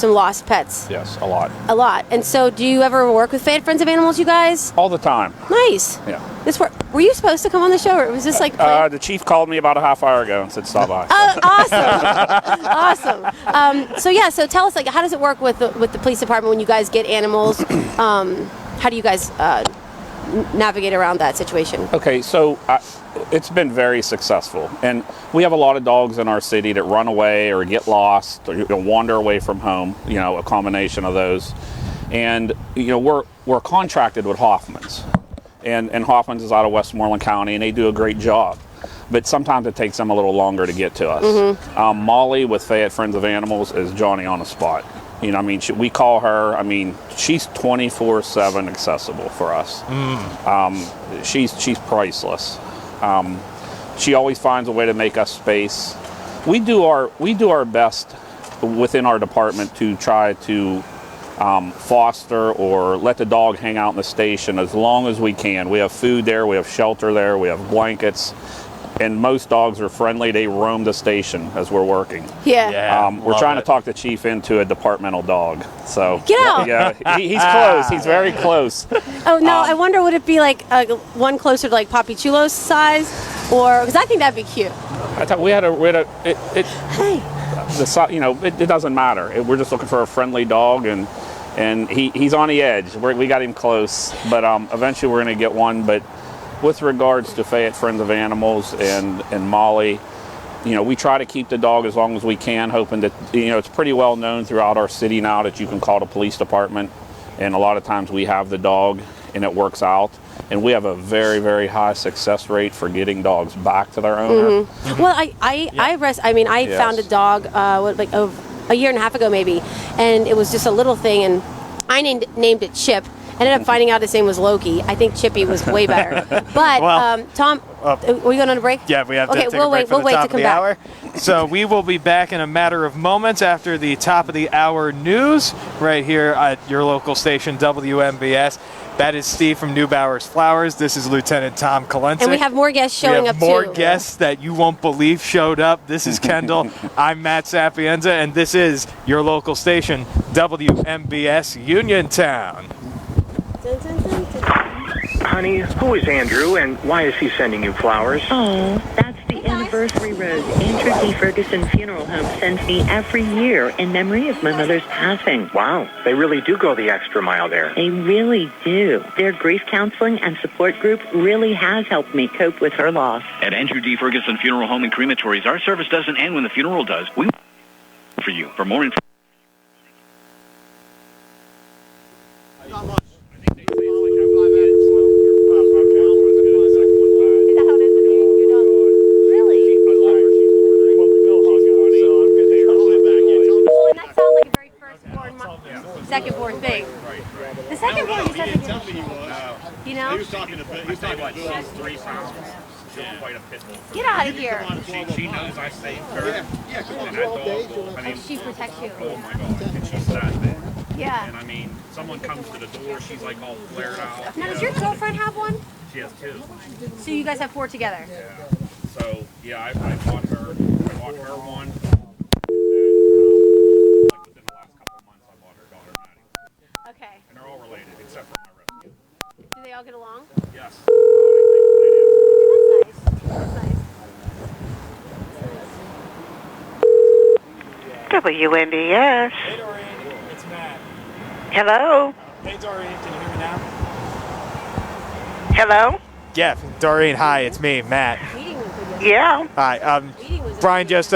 lost pets. Yes, a lot. A lot. And so, do you ever work with Fayette Friends of Animals, you guys? All the time. Nice. Yeah. Were you supposed to come on the show, or was this like? The chief called me about a half hour ago and said stop by. Awesome. So tell us, how does it work with the police department when you guys get animals? How do you guys navigate around that situation? Okay, so it's been very successful, and we have a lot of dogs in our city that run away or get lost or wander away from home. A combination of those, and we're contracted with Hoffman's, and Hoffman's is out of Westmoreland County, and they do a great job. But sometimes it takes them a little longer to get to us. Mm-hmm. Molly with Fayette Friends of Animals is Johnny on the spot. We call her. She's 24/7 accessible for us. She's priceless. She always finds a way to make us space. We do our best within our department to try to foster or let the dog hang out in the station as long as we can. We have food there. We have shelter there. We have blankets. and most dogs are friendly. They roam the station as we're working. Yeah. We're trying to talk the chief into a departmental dog. So Get out. Yeah, he's close. He's very close. Oh no, I wonder, would it be like one closer to like Papi Chulo's size, or because I think that'd be cute. I thought it doesn't matter. We're just looking for a friendly dog, and he's on the edge. We got him close, but eventually we're going to get one. But with regards to Fayette Friends of Animals and Molly, we try to keep the dog as long as we can, hoping that, it's pretty well known throughout our city now that you can call the police department, and a lot of times we have the dog and it works out. And we have a very, very high success rate for getting dogs back to their owner. Mm-hmm. Well, I found a dog a year and a half ago maybe, and it was just a little thing, and I named it Chip. Ended up finding out his name was Loki. I think Chippy was way better. But Tom, are we going on a break? Yeah, we have to take a break we'll for the wait top to of come the back. hour. So we will be back in a matter of moments after the top of the hour news right here at your local station, WMBS. That is Steve from Neubauers Flowers. This is Lieutenant Tom Kolensik. And we have more guests showing up too. More guests that you won't believe showed up. This is Kendall. I'm Matt Sapienza, and this is your local station, WMBS Uniontown. Honey, who is Andrew, and why is he sending you flowers? Oh, that's the anniversary rose Andrew D. Ferguson Funeral Home sends me every year in memory of my mother's passing. Wow, they really do go the extra mile there. They really do. Their grief counseling and support group really has helped me cope with her loss. At Andrew D. Ferguson Funeral Home and Crematories, our service doesn't end when the funeral does. We for you. For more information. Second born thing. The second born is such a good, you know? He was talking to Bill. She's 3 pounds. She's quite a pit bull. Get out of here. She knows I saved her. Yeah, come on. And I She protects you. oh my God. And she's that big. Yeah. And I mean, someone comes to the door, she's like all flared out. Now, does your girlfriend have one? She has 2. So you guys have 4 together? Yeah. So, yeah, I bought her one. Okay. And they're all related, except for my rescue. Do they all get along? Yes. That's nice. WMBS. Hey, Doreen. It's Matt. Hello. Hey, Doreen. Can you hear me now? Hello. Yeah, Doreen. Hi, it's me, Matt. Yeah. Hi. Brian just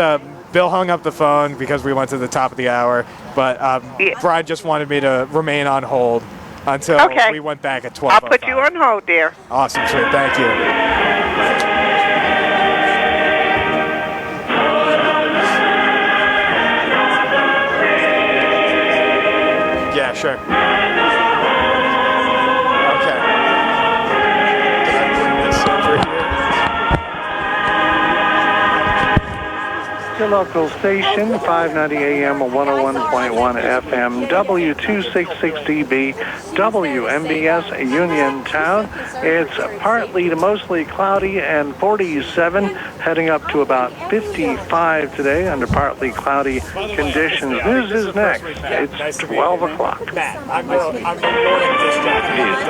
Bill hung up the phone because we went to the top of the hour, but Brian just wanted me to remain on hold until we went back at 12:05. I'll put you on hold, dear. Awesome, sweet. Thank you. Yeah, sure. Okay. Can I bring this over here? Your local station, 590 AM, 101.1 FM, W266DB, WMBS Uniontown. It's partly to mostly cloudy and 47, heading up to about 55 today under partly cloudy conditions. News is next. It's 12 o'clock. This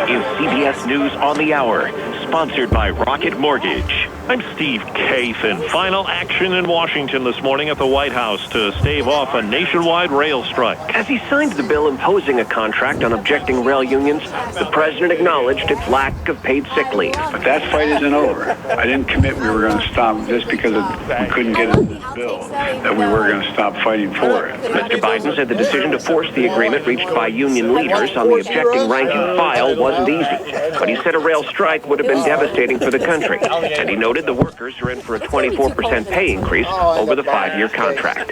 is CBS News on the Hour, sponsored by Rocket Mortgage. I'm Steve Case, and final action in Washington this morning at the White House to stave off a nationwide rail strike. As he signed the bill imposing a contract on objecting rail unions, the president acknowledged its lack of paid sick leave. But that fight isn't over. I didn't commit we were going to stop just because we couldn't get into this bill, that we were going to stop fighting for it. Mr. Biden said the decision to force the agreement reached by union leaders on the objecting rank and file wasn't easy. But he said a rail strike would have been devastating for the country. And he noted the workers are in for a 24% pay increase over the 5-year contract.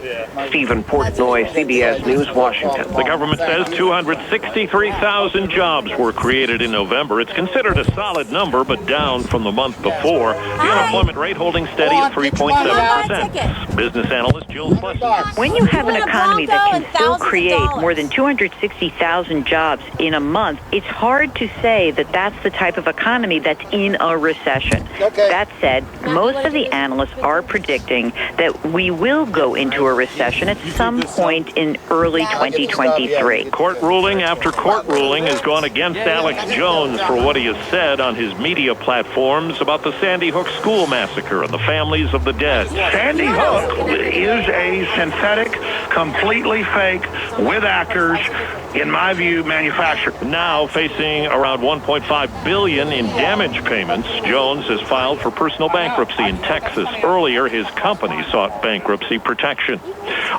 Stephen Portnoy, CBS News, Washington. The government says 263,000 jobs were created in November. It's considered a solid number, but down from the month before. The unemployment rate holding steady at 3.7%. Business analyst Jill Schlesinger. When you have an economy that can still create more than 260,000 jobs in a month, it's hard to say that that's the type of economy that's in a recession. That said, said, most of the analysts are predicting that we will go into a recession at some point in early 2023. Court ruling after court ruling has gone against Alex Jones for what he has said on his media platforms about the Sandy Hook school massacre and the families of the dead. Sandy Hook is a synthetic, completely fake, with actors, in my view, manufactured. Now facing around $1.5 billion in damage payments, Jones has filed for personal bankruptcy in Texas. Earlier, his company sought bankruptcy protection.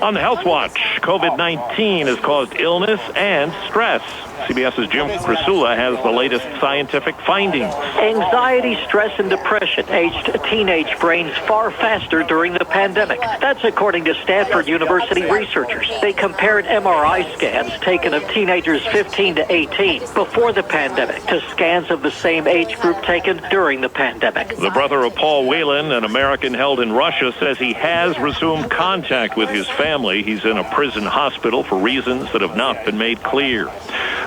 On the Health Watch, COVID-19 has caused illness and stress. CBS's Jim Krasula has the latest scientific findings. Anxiety, stress, and depression aged teenage brains far faster during the pandemic. That's according to Stanford University researchers. They compared MRI scans taken of teenagers 15 to 18 before the pandemic to scans of the same age group taken during the pandemic. The brother of Paul Whelan, an American held in Russia, says he has resumed contact with his family. He's in a prison hospital for reasons that have not been made clear.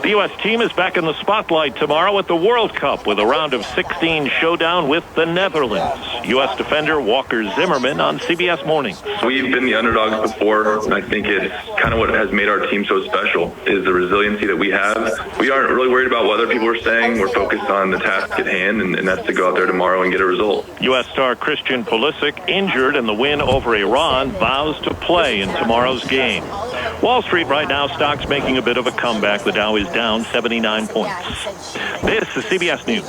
The U.S. team is back in the spotlight tomorrow at the World Cup with a round of 16 showdown with the Netherlands. U.S. defender Walker Zimmerman on CBS Mornings. We've been the underdogs before, and I think it's kind of what has made our team so special is the resiliency that we have. We aren't really worried about what other people are saying. We're focused on the task at hand, and that's to go out there tomorrow and get a result. U.S. star Christian Pulisic, injured in the win over Iran, vows to play in tomorrow's game. Wall Street right now, stocks making a bit of a comeback. The Dow is down 79 points. This is CBS News.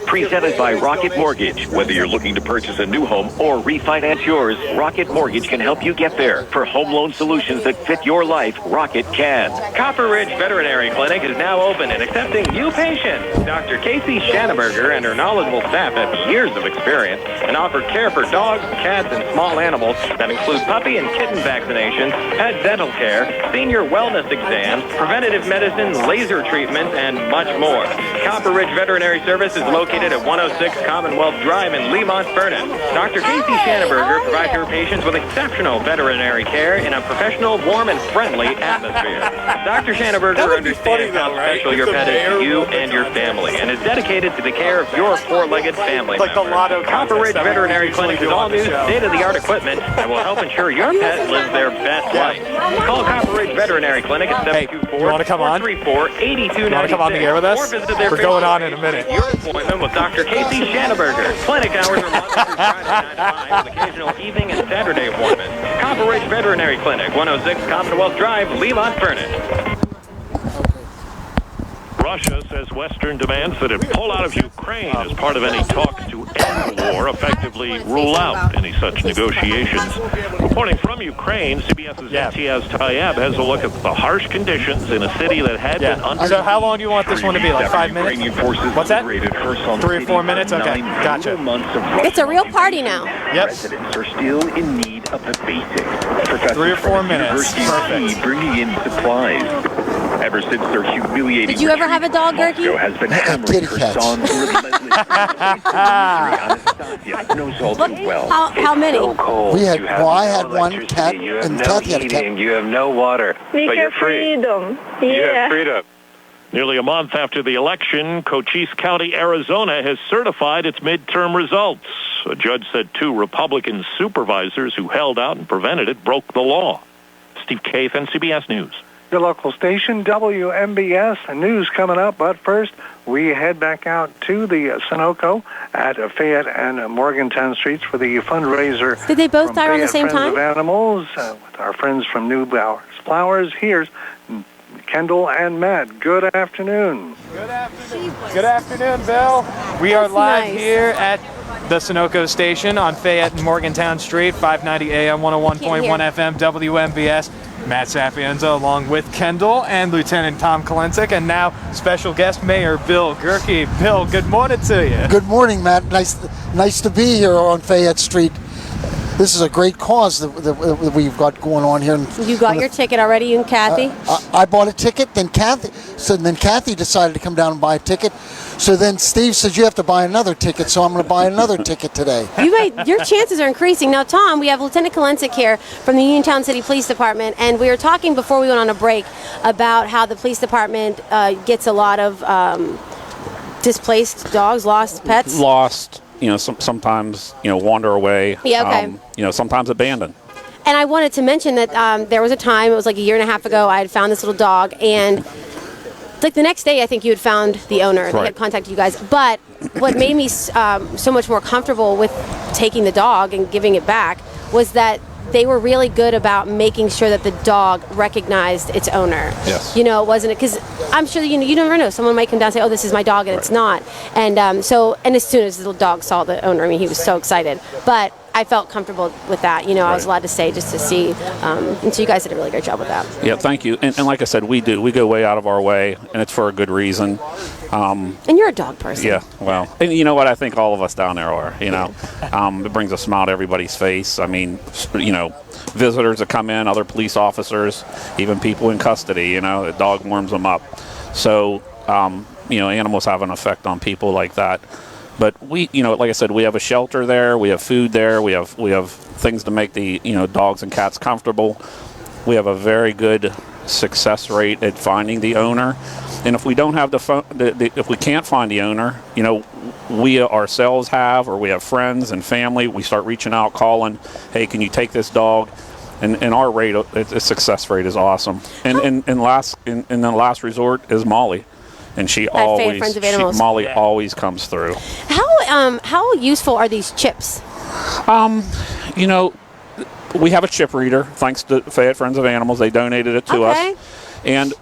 Presented by Rocket Mortgage. Whether you're looking to purchase a new home or refinance yours, Rocket Mortgage can help you get there. For home loan solutions that fit your life, Rocket can. Copper Ridge Veterinary Clinic is now open and accepting new patients. Dr. Casey Schanneberger and her knowledgeable staff have years of experience and offer care for dogs, cats, and small animals that include puppy and kitten vaccinations, pet dental care, senior wellness exams, preventative medicine, laser treatments, and much more. Copper Ridge Veterinary Service is located at 106 Commonwealth Drive in Lemont, Furnace. Dr. Casey Schanneberger provides her patients with exceptional veterinary care in a professional, warm, and friendly atmosphere. Dr. Schanneberger understands how special your pet is to you and your family and is dedicated to the care of your four-legged family member. Copper Ridge Veterinary Clinic is all new, state-of-the-art equipment and will help ensure your pet lives their best life. Call Copper Ridge Veterinary Clinic at 724-434-8296. You want to come on the air with us? We're going on in a minute. Your appointment with Dr. Casey Schanneberger. Clinic hours are Monday through Friday, 9 to 5, with occasional evening and Saturday appointments. Copper Ridge Veterinary Clinic, 106 Commonwealth Drive, Lemont, Furnace. Russia says Western demands that it pull out of Ukraine as part of any talks to end the war effectively rule out any such negotiations. Reporting from Ukraine, CBS's Imtiaz Tayyab has a look at the harsh conditions in a city that had been under... So how long do you want this one to be? Like 5 minutes? What's that? 3 or 4 minutes? Okay, gotcha. It's a real party now. Yep. Residents are still in need of the basics. Professors 3 or 4 minutes. Perfect. Bringing in supplies. Ever since their humiliating Did you ever have a dog, Gerke? Moscow has been hammering her son's knows all too well. How many? So cold. We had, You have well, I no had one cat, electricity, you have and no Kathy had a cat. heating, you have no water, but you're free. Freedom. You have freedom. Nearly a month after the election, Cochise County, Arizona has certified its midterm results. A judge said 2 Republican supervisors who held out and prevented it broke the law. Steve Kathan, CBS News. Your local station, WMBS. News coming up, but first we head back out to the Sunoco at Fayette and Morgantown Streets for the fundraiser. Did they both die around the same Friends time? of Animals with our friends from Neubauers Flowers. Here's Kendall and Matt. Good afternoon. Good afternoon, Bill. We are live here at the Sunoco station on Fayette and Morgantown Street, 590 AM, 101.1 FM, WMBS. Matt Sapienza along with Kendall and Lieutenant Tom Kalensic, and now special guest Mayor Bill Gerke. Bill, good morning to you. Good morning, Matt. Nice to be here on Fayette Street. This is a great cause that we've got going on here. You got your ticket already, you and Kathy? I bought a ticket, then Kathy decided to come down and buy a ticket. So then Steve said, you have to buy another ticket, so I'm going to buy another ticket today. Your chances are increasing. Now, Tom, we have Lieutenant Kalensic here from the Uniontown City Police Department, and we were talking before we went on a break about how the police department gets a lot of displaced dogs, lost pets. Lost. sometimes wander away. Yeah, okay. Sometimes abandoned. And I wanted to mention that there was a time, it was like a year and a half ago, I had found this little dog, and like the next day I think you had found the owner. They had contacted you guys. But what made me so much more comfortable with taking the dog and giving it back was that they were really good about making sure that the dog recognized its owner. Yes. It wasn't, because I'm sure you never know. Someone might come down and say, oh, this is my dog, and it's not. And and as soon as the little dog saw the owner, I mean, he was so excited. But I felt comfortable with that. I was allowed to stay just to see. And so you guys did a really great job with that. Yeah, thank you. And like I said, we go way out of our way, and it's for a good reason. And you're a dog person. Yeah, well, and you know what? I think all of us down there are, It brings a smile to everybody's face. I mean, visitors that come in, other police officers, even people in custody, the dog warms them up. So, animals have an effect on people like that. But we, like I said, we have a shelter there. We have food there. We have things to make the, dogs and cats comfortable. We have a very good success rate at finding the owner. And if we don't have if we can't find the owner, we ourselves have, or we have friends and family, we start reaching out, calling, hey, can you take this dog? And our rate, the success rate is awesome. And the last resort is Molly. And she always, Molly always comes through. How useful are these chips? We have a chip reader, thanks to Fayette Friends of Animals. They donated it to us, and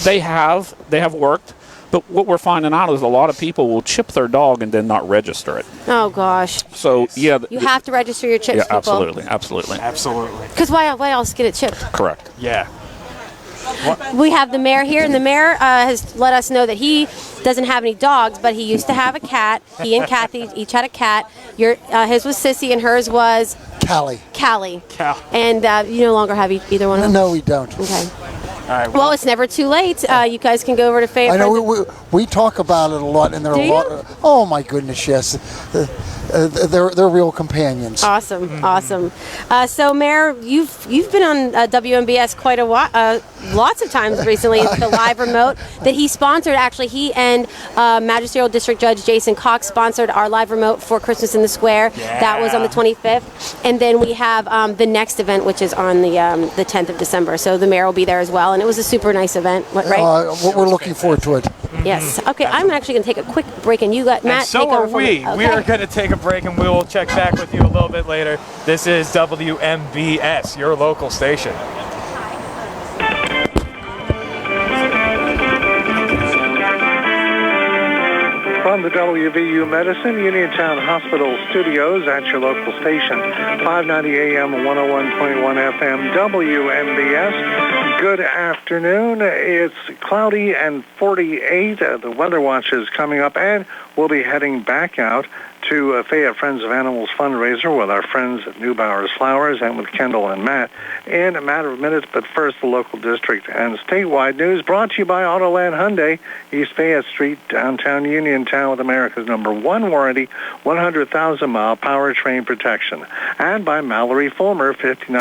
they have worked. But what we're finding out is a lot of people will chip their dog and then not register it. Oh gosh. So yeah, you have to register your chips. Yeah, people. absolutely. Because why else get it chipped? Correct. Yeah. We have the mayor here, and the mayor has let us know that he doesn't have any dogs, but he used to have a cat. He and Kathy each had a cat. His was Sissy, and hers was Callie. Cal. And you no longer have either one of them? No, we don't. Okay. All right, well, it's never too late. You guys can go over to Fayette. I know we talk about it a lot, and there are a lot. Oh my goodness, yes. They're real companions. Awesome, awesome. So, Mayor, you've been on WMBS quite a while, lots of times recently. The live remote that he sponsored. Actually, he and Magisterial District Judge Jason Cox sponsored our live remote for Christmas in the Square. Yeah. That was on the 25th, and then we have the next event, which is on the 10th of December. So the mayor will be there as well, and it was a super nice event, right? We're looking forward to it. Yes. Okay, I'm actually going to take a quick break, and you got Matt. And so are we. Okay. We are going to take a break, and we will check back with you a little bit later. This is WMBS, your local station. From the WVU Medicine Uniontown Hospital studios at your local station, 590 AM, 101.1 FM, WMBS. Good afternoon. It's cloudy and 48. The weather watch is coming up, and we'll be heading back out to Fayette Friends of Animals fundraiser with our friends at Neubauers Flowers and with Kendall and Matt in a matter of minutes. But first, the local district and statewide news brought to you by Autoland Hyundai, East Fayette Street, downtown Uniontown, with America's #1 warranty, 100,000-mile powertrain protection, and by Mallory Fulmer, 59.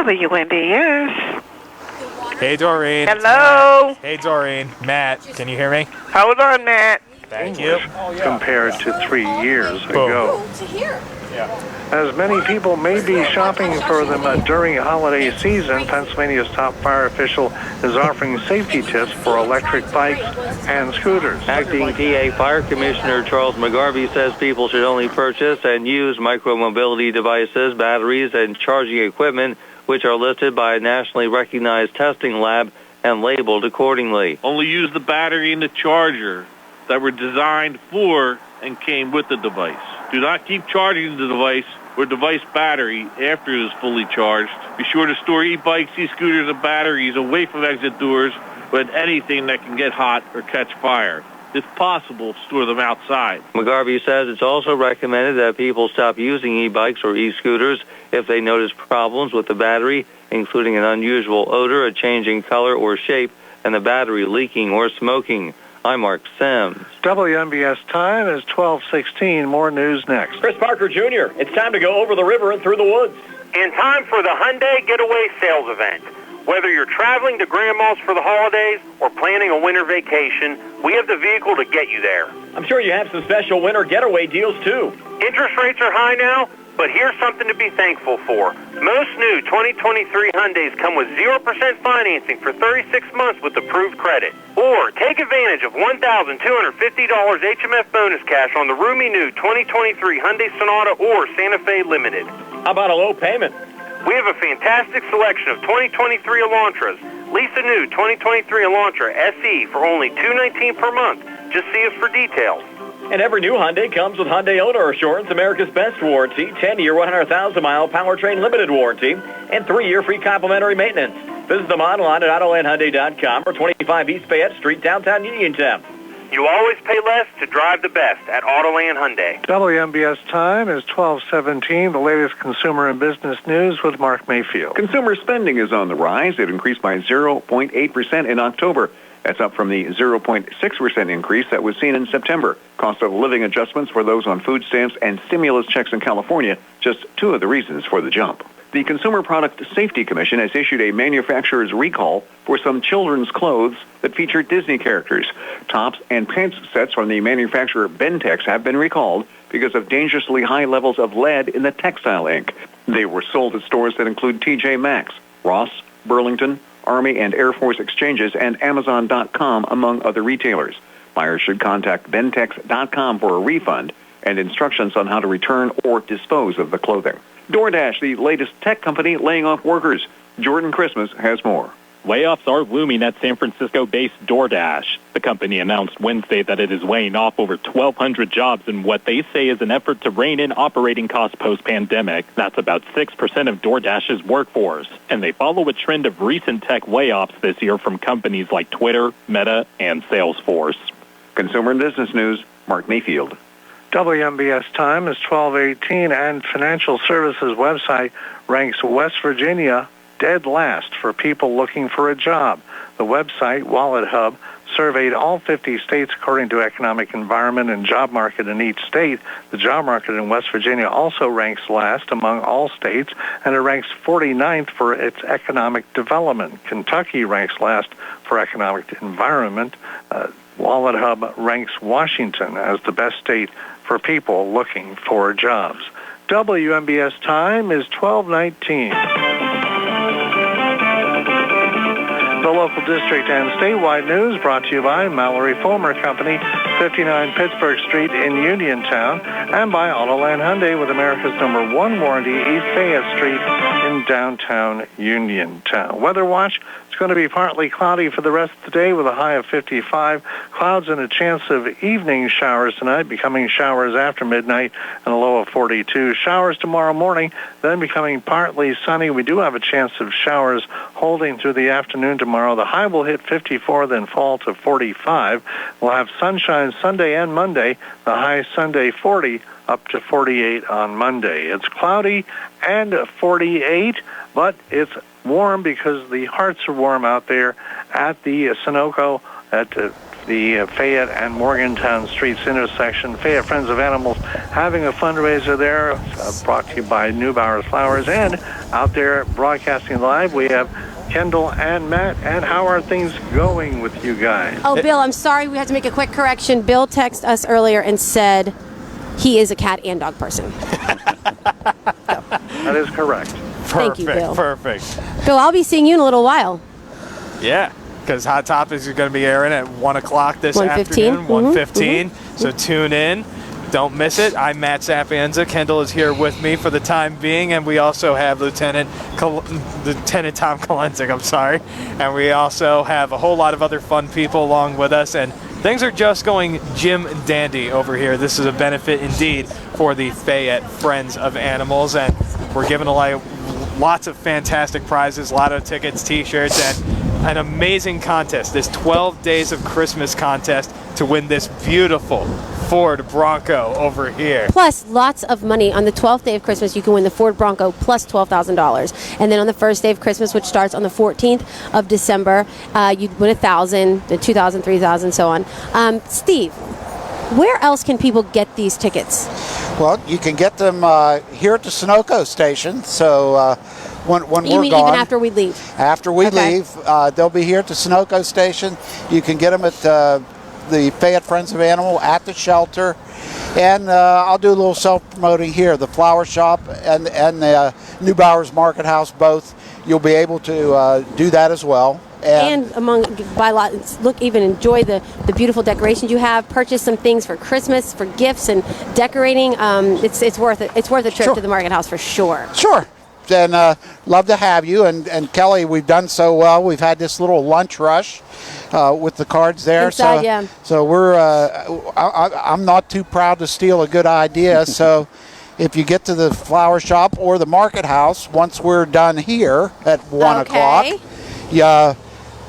WNBS. Hey, Doreen. Hello. Hey, Doreen. Matt, can you hear me? Hold on, Matt. Thank you. Compared to 3 years ago. As many people may be shopping for them during holiday season, Pennsylvania's top fire official is offering safety tips for electric bikes and scooters. Acting PA Fire Commissioner Charles McGarvey says people should only purchase and use micromobility devices, batteries, and charging equipment which are listed by a nationally recognized testing lab and labeled accordingly. Only use the battery and the charger that were designed for and came with the device. Do not keep charging the device or device battery after it is fully charged. Be sure to store e-bikes, e-scooters, and batteries away from exit doors with anything that can get hot or catch fire. If possible, store them outside. McGarvey says it's also recommended that people stop using e-bikes or e-scooters if they notice problems with the battery, including an unusual odor, a change in color or shape, and the battery leaking or smoking. I'm Mark Sims. WNBS time is 12:16. More news next. Chris Parker Jr., it's time to go over the river and through the woods. In time for the Hyundai Getaway Sales Event. Whether you're traveling to Grandma's for the holidays or planning a winter vacation, we have the vehicle to get you there. I'm sure you have some special winter getaway deals, too. Interest rates are high now, but here's something to be thankful for. Most new 2023 Hyundais come with 0% financing for 36 months with approved credit. Or take advantage of $1,250 HMF bonus cash on the roomy new 2023 Hyundai Sonata or Santa Fe Limited. How about a low payment? We have a fantastic selection of 2023 Elantras. Lease a new 2023 Elantra SE for only $219 per month. Just see us for details. And every new Hyundai comes with Hyundai Owner Assurance, America's best warranty, 10-year, 100,000-mile powertrain limited warranty, and 3-year free complimentary maintenance. Visit them online at AutolandHyundai.com or 25 East Fayette Street, downtown Uniontown. You always pay less to drive the best at Autoland Hyundai. WNBS time is 12:17. The latest consumer and business news with Mark Mayfield. Consumer spending is on the rise. It increased by 0.8% in October. That's up from the 0.6% increase that was seen in September. Cost of living adjustments for those on food stamps and stimulus checks in California, just two of the reasons for the jump. The Consumer Product Safety Commission has issued a manufacturer's recall for some children's clothes that feature Disney characters. Tops and pants sets from the manufacturer Bentex have been recalled because of dangerously high levels of lead in the textile ink. They were sold at stores that include TJ Maxx, Ross, Burlington, Army and Air Force Exchanges, and Amazon.com, among other retailers. Buyers should contact Bentex.com for a refund and instructions on how to return or dispose of the clothing. DoorDash, the latest tech company laying off workers. Jordan Christmas has more. Layoffs are looming at San Francisco-based DoorDash. The company announced Wednesday that it is laying off over 1,200 jobs in what they say is an effort to rein in operating costs post-pandemic. That's about 6% of DoorDash's workforce. And they follow a trend of recent tech layoffs this year from companies like Twitter, Meta, and Salesforce. Consumer and Business News, Mark Mayfield. WNBS time is 12:18, and Financial Services website ranks West Virginia dead last for people looking for a job. The website, Wallet Hub, surveyed all 50 states according to economic environment and job market in each state. The job market in West Virginia also ranks last among all states, and it ranks 49th for its economic development. Kentucky ranks last for economic environment. Wallet Hub ranks Washington as the best state for people looking for jobs. WNBS time is 12:19. The local district and statewide news brought to you by Mallory Fulmer Company, 59 Pittsburgh Street in Uniontown, and by Autoland Hyundai with America's #1 warranty, East Fayette Street in downtown Uniontown. Weather watch. It's going to be partly cloudy for the rest of the day with a high of 55. Clouds and a chance of evening showers tonight, becoming showers after midnight, and a low of 42. Showers tomorrow morning, then becoming partly sunny. We do have a chance of showers holding through the afternoon tomorrow. The high will hit 54, then fall to 45. We'll have sunshine Sunday and Monday. The high Sunday 40, up to 48 on Monday. It's cloudy and 48, but it's warm because the hearts are warm out there at the Sunoco at the Fayette and Morgantown Streets intersection. Fayette Friends of Animals having a fundraiser there, brought to you by Neubauers Flowers. And out there broadcasting live, we have Kendall and Matt. And how are things going with you guys? Oh, Bill, I'm sorry. We have to make a quick correction. Bill texted us earlier and said he is a cat and dog person. That is correct. Thank you, Bill. Perfect. Bill, I'll be seeing you in a little while. Yeah, because Hot Topics is going to be airing at 1 o'clock this 1:15. afternoon, 1:15. So tune in. Don't miss it. I'm Matt Sapienza. Kendall is here with me for the time being, and we also have Lieutenant Tom Kolensik, I'm sorry. And we also have a whole lot of other fun people along with us, and things are just going Jim Dandy over here. This is a benefit indeed for the Fayette Friends of Animals, and we're giving away lots of fantastic prizes, lotto tickets, t-shirts, and an amazing contest, this 12 Days of Christmas contest to win this beautiful Ford Bronco over here. Plus, lots of money. On the 12th day of Christmas, you can win the Ford Bronco plus $12,000. And then on the first day of Christmas, which starts on the 14th of December, you'd win $1,000, then $2,000, $3,000, so on. Steve, where else can people get these tickets? Well, you can get them here at the Sunoco station. So when You we're mean gone, even after we leave? After we leave, they'll be here at the Sunoco station. You can get them at the Fayette Friends of Animal at the shelter. And I'll do a little self-promoting here. The Flower Shop and the Neubauers Market House, both, you'll be able to do that as well. And buy lots, look, even enjoy the beautiful decorations you have. Purchase some things for Christmas, for gifts and decorating. It's worth it. It's worth a trip to the Market House for sure. Sure. And love to have you. And Kelly, we've done so well. We've had this little lunch rush with the cards there. Inside, yeah. So we're. I'm not too proud to steal a good idea. So if you get to the Flower Shop or the Market House, once we're done here at 1 o'clock,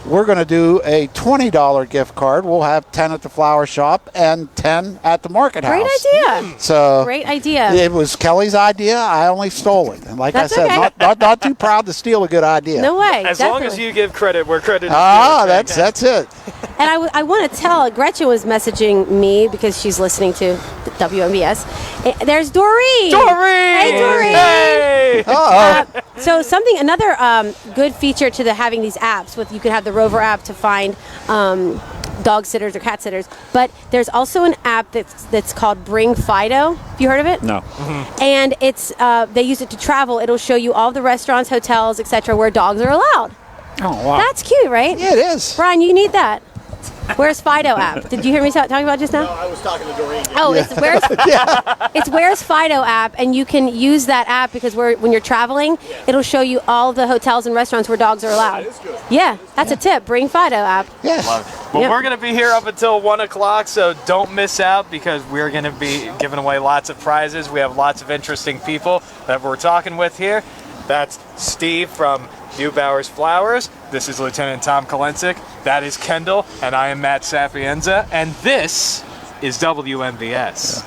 we're going to do a $20 gift card. We'll have 10 at the Flower Shop and 10 at the Market House. Great idea. So great idea. It was Kelly's idea. I only stole it. And like That's I said, okay. not too proud to steal a good idea. No way. As long as you give credit where credit is due. That's it. And I want to tell, Gretchen was messaging me because she's listening to WMBS. There's Doreen. Doreen! Hey, Doreen! Hey! So another good feature to having these apps, you could have the Rover app to find dog sitters or cat sitters, but there's also an app that's called Bring Fido. Have you heard of it? No. And it's they use it to travel. It'll show you all the restaurants, hotels, etc., where dogs are allowed. Oh, wow. That's cute, right? Yeah, it is. Brian, you need that. Where's Fido app? Did you hear me talking about just now? No, I was talking to Doreen. Oh, it's Where's Fido app, and you can use that app because when you're traveling, it'll show you all the hotels and restaurants where dogs are allowed. That is good. Yeah, that's a tip. Bring Fido app. Yes. Love it. Well, we're going to be here up until 1 o'clock, so don't miss out because we're going to be giving away lots of prizes. We have lots of interesting people that we're talking with here. That's Steve from Neubauers Flowers. This is Lieutenant Tom Kolensik. That is Kendall, and I am Matt Sapienza, and this is WMBS.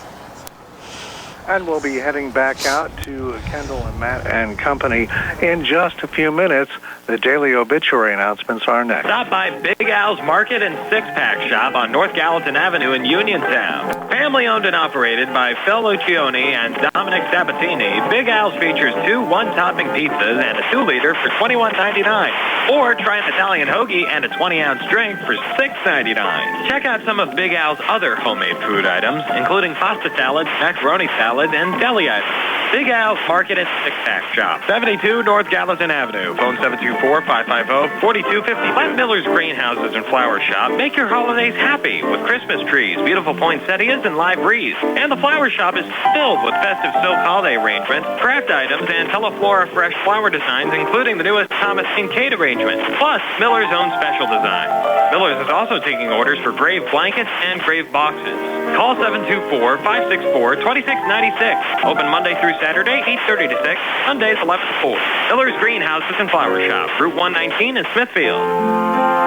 And we'll be heading back out to Kendall and Matt and company in just a few minutes. The daily obituary announcements are next. Stop by Big Al's Market and Six-Pack Shop on North Gallatin Avenue in Uniontown. Family owned and operated by Phil Lucioni and Dominic Sabatini, Big Al's features 2 one-topping pizzas and a 2-liter for $21.99. Or try an Italian hoagie and a 20-ounce drink for $6.99. Check out some of Big Al's other homemade food items, including pasta salad, macaroni salad, and deli items. Big Al's Market and Six-Pack Shop, 72 North Gallatin Avenue. Phone 724-550-4250. Let Miller's Greenhouses and Flower Shop make your holidays happy with Christmas trees, beautiful poinsettias, and live wreaths. And the Flower Shop is filled with festive silk holiday arrangements, craft items, and Teleflora fresh flower designs, including the newest Thomas Kincaid arrangement, plus Miller's own special design. Miller's is also taking orders for grave blankets and grave boxes. Call 724-564-2696. Open Monday through Saturday, 8:30 to 6. Sundays, 11 to 4. Miller's Greenhouses and Flower Shop, Route 119 in Smithfield.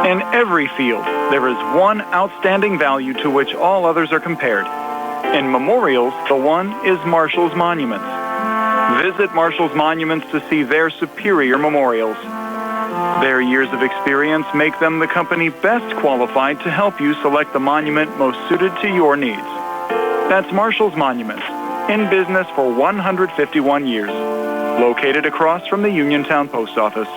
In every field, there is one outstanding value to which all others are compared. In memorials, the one is Marshall's Monuments. Visit Marshall's Monuments to see their superior memorials. Their years of experience make them the company best qualified to help you select the monument most suited to your needs. That's Marshall's Monuments, in business for 151 years, located across from the Uniontown Post Office.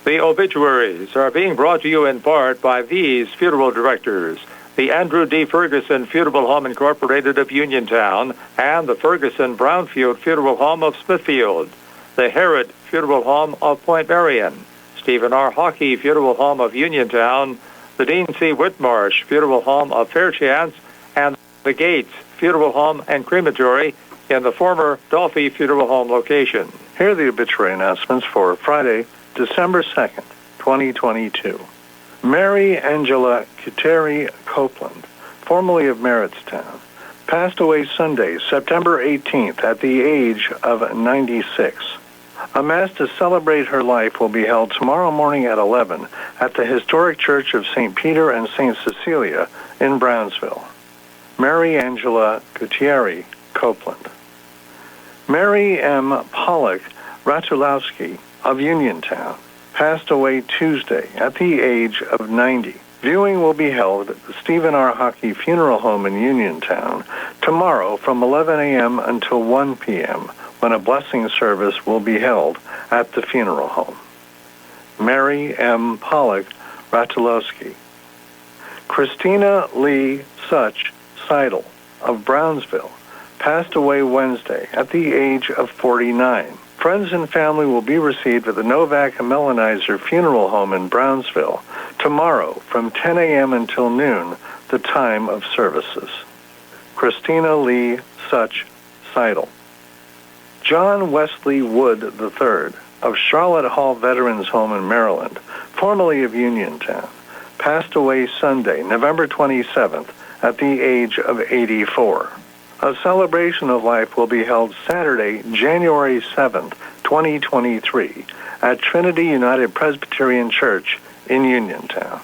The obituaries are being brought to you in part by these funeral directors: the Andrew D. Ferguson Funeral Home Incorporated of Uniontown and the Ferguson Brownfield Funeral Home of Smithfield, the Herod Funeral Home of Point Marion, Stephen R. Hockey Funeral Home of Uniontown, the Dean C. Whitmarsh Funeral Home of Fairchance, and the Gates Funeral Home and Crematory in the former Dolphy Funeral Home location. Here are the obituary announcements for Friday, December 2nd, 2022. Mary Angela Kiteri Copeland, formerly of Merrittstown, passed away Sunday, September 18th, at the age of 96. A Mass to celebrate her life will be held tomorrow morning at 11 at the Historic Church of St. Peter and St. Cecilia in Brownsville. Mary Angela Gutierrez Copeland. Mary M. Pollock Ratulowski of Uniontown passed away Tuesday at the age of 90. Viewing will be held at the Stephen R. Hockey Funeral Home in Uniontown tomorrow from 11 a.m. until 1 p.m. when a blessing service will be held at the funeral home. Mary M. Pollock Ratulowski. Christina Lee Such Seidel of Brownsville passed away Wednesday at the age of 49. Friends and family will be received at the Novak Melanizer Funeral Home in Brownsville tomorrow from 10 a.m. until noon, the time of services. Christina Lee Such Seidel. John Wesley Wood III of Charlotte Hall Veterans Home in Maryland, formerly of Uniontown, passed away Sunday, November 27th, at the age of 84. A celebration of life will be held Saturday, January 7th, 2023, at Trinity United Presbyterian Church in Uniontown.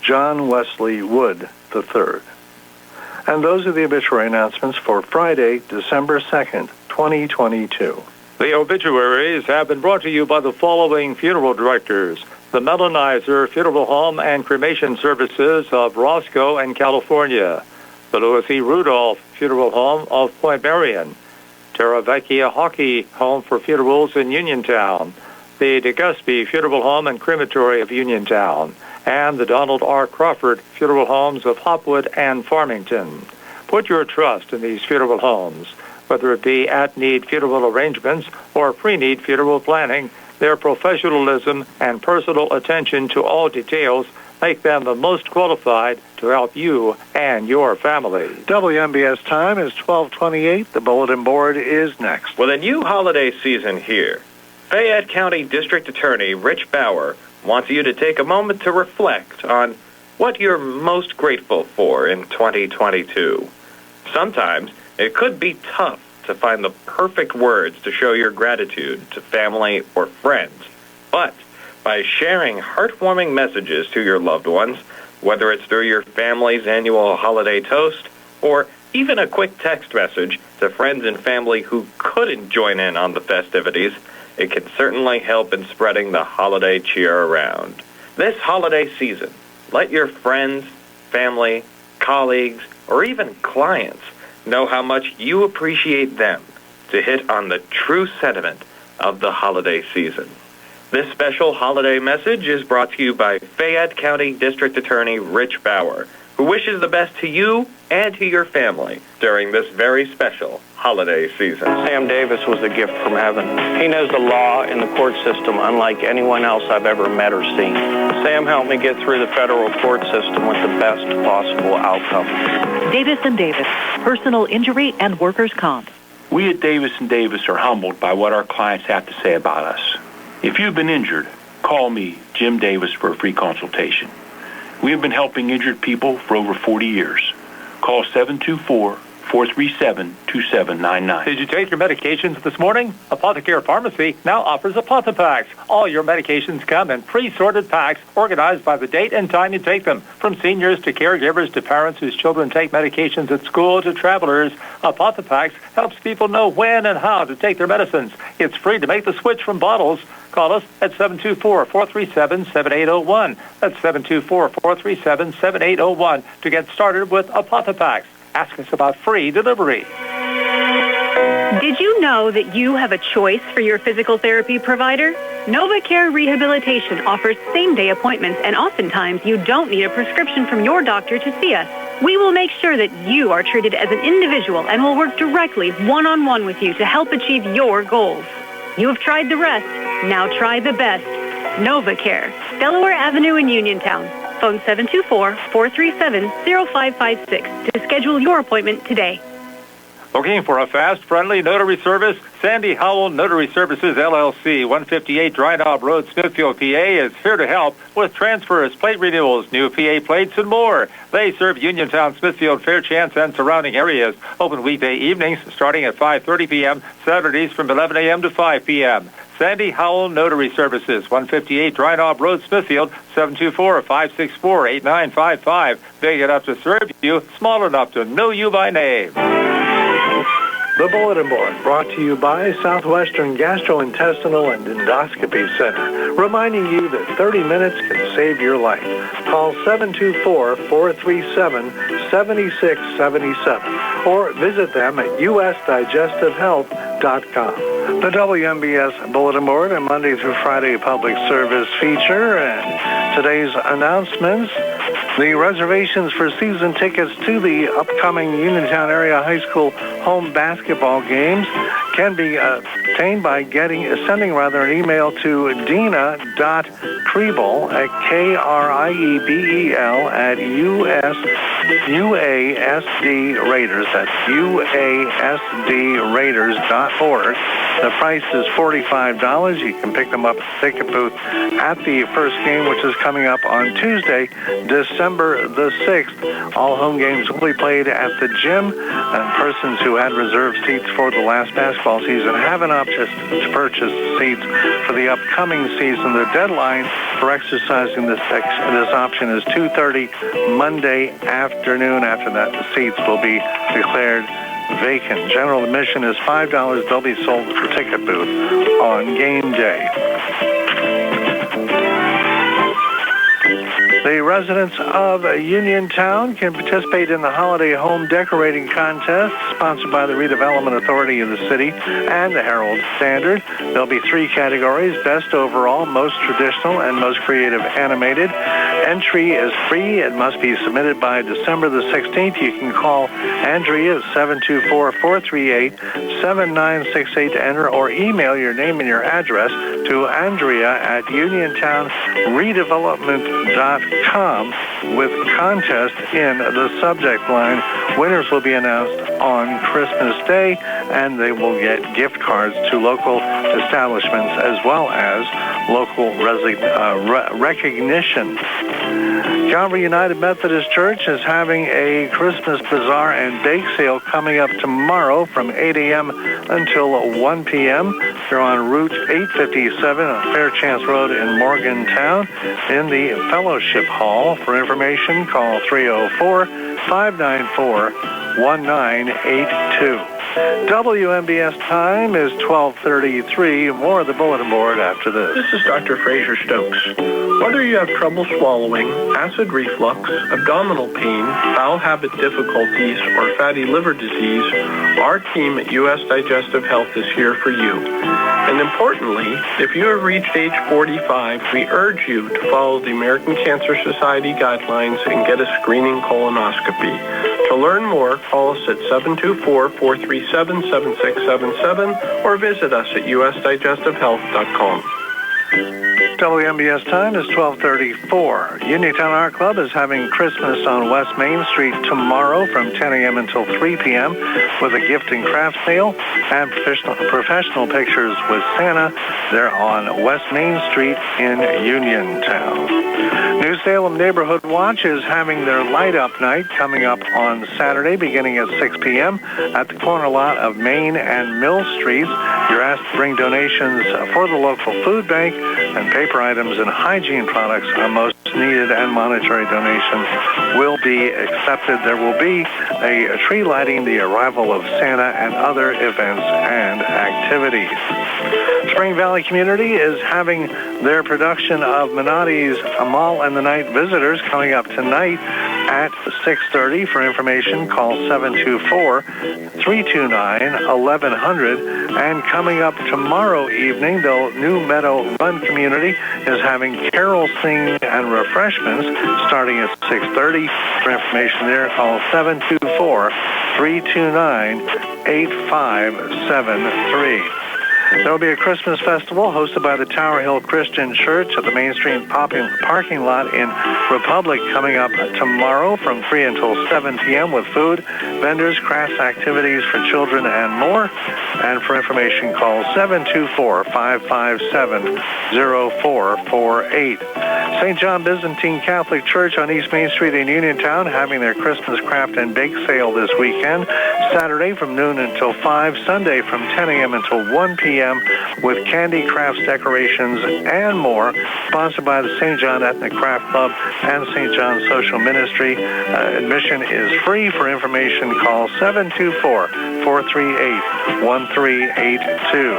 John Wesley Wood III. And those are the obituary announcements for Friday, December 2nd, 2022. The obituaries have been brought to you by the following funeral directors: the Melanizer Funeral Home and Cremation Services of Roscoe and California, the Louis E. Rudolph Funeral Home of Point Marion, Terra Vecchia Hockey Home for Funerals in Uniontown, the DeGusby Funeral Home and Crematory of Uniontown, and the Donald R. Crawford Funeral Homes of Hopwood and Farmington. Put your trust in these funeral homes. Whether it be at-need funeral arrangements or pre-need funeral planning, their professionalism and personal attention to all details make them the most qualified to help you and your family. WMBS time is 12:28. The bulletin board is next. With a new holiday season here, Fayette County District Attorney Rich Bauer wants you to take a moment to reflect on what you're most grateful for in 2022. Sometimes it could be tough to find the perfect words to show your gratitude to family or friends, but by sharing heartwarming messages to your loved ones, whether it's through your family's annual holiday toast or even a quick text message to friends and family who couldn't join in on the festivities, it can certainly help in spreading the holiday cheer around. This holiday season, let your friends, family, colleagues, or even clients know how much you appreciate them to hit on the true sentiment of the holiday season. This special holiday message is brought to you by Fayette County District Attorney Rich Bauer, who wishes the best to you and to your family during this very special holiday season. Sam Davis was a gift from heaven. He knows the law and the court system unlike anyone else I've ever met or seen. Sam helped me get through the federal court system with the best possible outcome. Davis & Davis, personal injury and workers' comp. We at Davis & Davis are humbled by what our clients have to say about us. If you've been injured, call me, Jim Davis, for a free consultation. We have been helping injured people for over 40 years. Call 724 888-437-2799. Did you take your medications this morning? Apothecary Pharmacy now offers Apotipacks. All your medications come in pre-sorted packs organized by the date and time you take them. From seniors to caregivers to parents whose children take medications at school to travelers, Apotipacks helps people know when and how to take their medicines. It's free to make the switch from bottles. Call us at 724-437-7801. That's 724-437-7801 to get started with Apotipacks. Ask us about free delivery. Did you know that you have a choice for your physical therapy provider? NovaCare Rehabilitation offers same-day appointments, and oftentimes you don't need a prescription from your doctor to see us. We will make sure that you are treated as an individual and will work directly one-on-one with you to help achieve your goals. You have tried the rest. Now try the best. NovaCare, Delaware Avenue in Uniontown. Phone 724-437-0556 to schedule your appointment today. Looking for a fast, friendly notary service? Sandy Howell Notary Services, LLC, 158 Dry Knob Road, Smithfield, PA, is here to help with transfers, plate renewals, new PA plates, and more. They serve Uniontown, Smithfield, Fairchance, and surrounding areas. Open weekday evenings starting at 5:30 p.m., Saturdays from 11 a.m. to 5 p.m. Sandy Howell Notary Services, 158 Dry Knob Road, Smithfield, 724-564-8955. Big enough to serve you, small enough to know you by name. The Bulletin Board, brought to you by Southwestern Gastrointestinal and Endoscopy Center, reminding you that 30 minutes can save your life. Call 724-437-7677 or visit them at usdigestivehealth.com. The WMBS Bulletin Board, a Monday through Friday public service feature, and today's announcements. The reservations for season tickets to the upcoming Uniontown Area High School home basketball games can be obtained by sending an email to dina.kriebel at KRIEBEL at UASD Raiders. That's UASDRaiders.org. The price is $45. You can pick them up at the ticket booth at the first game, which is coming up on Tuesday, December the 6th. All home games will be played at the gym, and persons who had reserved seats for the last basketball season have an option to purchase seats for the upcoming season. The deadline for exercising this option is 2:30 Monday afternoon. After that, the seats will be declared vacant. General admission is $5. They'll be sold at the ticket booth on game day. The residents of Uniontown can participate in the Holiday Home Decorating Contest, sponsored by the Redevelopment Authority of the city and the Herald Standard. There'll be 3 categories: Best Overall, Most Traditional, and Most Creative Animated. Entry is free. It must be submitted by December the 16th. You can call Andrea at 724-438-7968 to enter, or email your name and your address to Andrea at UniontownRedevelopment.com with contest in the subject line. Winners will be announced on Christmas Day, and they will get gift cards to local establishments as well as local recognition. Calvary United Methodist Church is having a Christmas bazaar and bake sale coming up tomorrow from 8 a.m. until 1 p.m. They're on Route 857 on Fairchance Road in Morgantown in the Fellowship Hall. For information, call 304-594-1982. WMBS time is 12:33. More of the Bulletin Board after this. This is Dr. Fraser Stokes. Whether you have trouble swallowing, acid reflux, abdominal pain, bowel habit difficulties, or fatty liver disease, our team at U.S. Digestive Health is here for you. And importantly, if you have reached age 45, we urge you to follow the American Cancer Society guidelines and get a screening colonoscopy. To learn more, call us at 724-437-7677 or visit us at usdigestivehealth.com. WMBS time is 12:34. Uniontown Art Club is having Christmas on West Main Street tomorrow from 10 a.m. until 3 p.m. with a gift and craft sale and professional pictures with Santa. They're on West Main Street in Uniontown. New Salem Neighborhood Watch is having their light up night coming up on Saturday beginning at 6 p.m. at the corner lot of Main and Mill Streets. You're asked to bring donations for the local food bank, and paper items and hygiene products are most needed, and monetary donations will be accepted. There will be a tree lighting, the arrival of Santa, and other events and activities. Spring Valley Community is having their production of Minotti's Amal and the Night Visitors coming up tonight at 6:30. For information, call 724-329-1100. And coming up tomorrow evening, the New Meadow Run Community is having carol singing and refreshments starting at 6:30. For information there, call 724-329-8573. There will be a Christmas festival hosted by the Tower Hill Christian Church at the Main Street parking lot in Republic coming up tomorrow from 3 until 7 p.m. with food, vendors, crafts, activities for children, and more. And for information, call 724-557-0448. St. John Byzantine Catholic Church on East Main Street in Uniontown having their Christmas craft and bake sale this weekend. Saturday from noon until 5, Sunday from 10 a.m. until 1 p.m. with candy, crafts, decorations, and more. Sponsored by the St. John Ethnic Craft Club and St. John Social Ministry. Admission is free. For information, call 724-438-1382.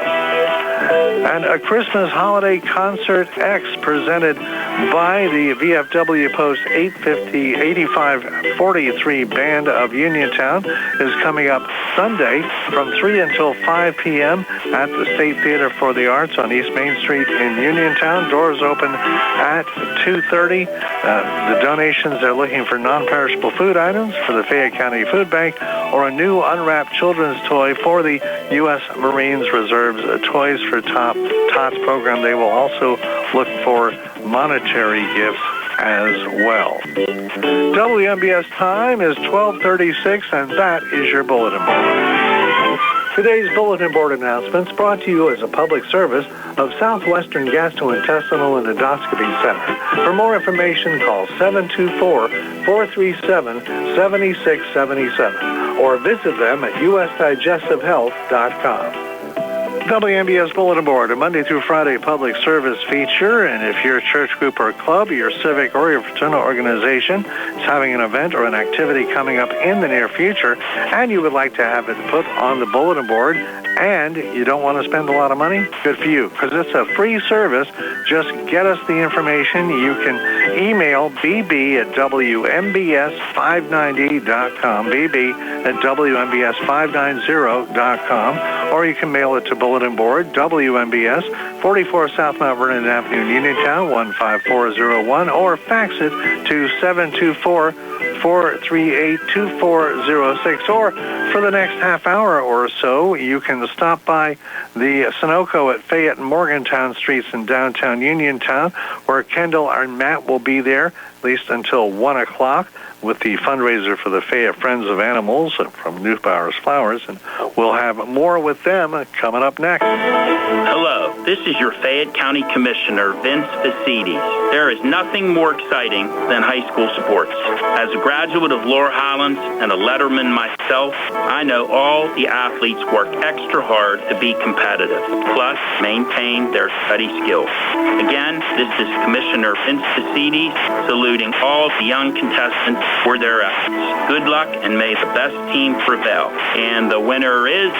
And a Christmas Holiday Concert X presented by the VFW Post 850-8543 Band of Uniontown is coming up Sunday from 3 until 5 p.m. at the State Theater for the Arts on East Main Street in Uniontown. Doors open at 2:30. The donations are looking for non-perishable food items for the Fayette County Food Bank or a new unwrapped children's toy for the U.S. Marines Reserve's Toys for Tots program. They will also look for monetary gifts as well. WMBS time is 12:36, and that is your bulletin board. Today's bulletin board announcements brought to you as a public service of Southwestern Gastrointestinal and Endoscopy Center. For more information, call 724-437-7677 or visit them at usdigestivehealth.com. WMBS Bulletin Board, a Monday through Friday public service feature, and if your church group or club, your civic or your fraternal organization is having an event or an activity coming up in the near future, and you would like to have it put on the bulletin board, and you don't want to spend a lot of money, good for you, because it's a free service. Just get us the information. You can email bb@wmbs590.com, bb@wmbs590.com, or you can mail it to Bulletin Board, WMBS, 44 South Mount Vernon Avenue in Uniontown, 15401, or fax it to 724-438-2406. Or for the next half hour or so, you can stop by the Sunoco at Fayette and Morgantown Streets in downtown Uniontown, where Kendall and Matt will be there at least until 1 o'clock with the fundraiser for the Fayette Friends of Animals from Neubauers Flowers, and we'll have more with them coming up next. Hello, this is your Fayette County Commissioner, Vince Facides. There is nothing more exciting than high school sports. As a graduate of Lower Highlands and a letterman myself, I know all the athletes work extra hard to be competitive, plus maintain their study skills. Again, this is Commissioner Vince Facides saluting all the young contestants for their efforts. Good luck, and may the best team prevail. And the winner is...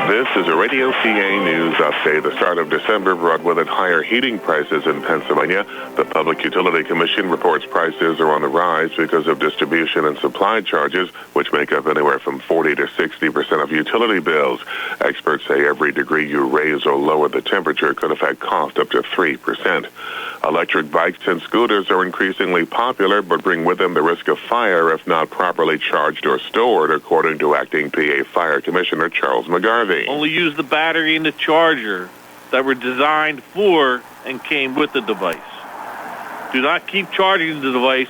This is a Radio PA News update. The start of December brought with it higher heating prices in Pennsylvania. The Public Utility Commission reports prices are on the rise because of distribution and supply charges, which make up anywhere from 40 to 60% of utility bills. Experts say every degree you raise or lower the temperature could affect cost up to 3%. Electric bikes and scooters are increasingly popular, but bring with them the risk of fire if not properly charged or stored, according to Acting PA Fire Commissioner Charles McGarvey. Only use the battery and the charger that were designed for and came with the device. Do not keep charging the device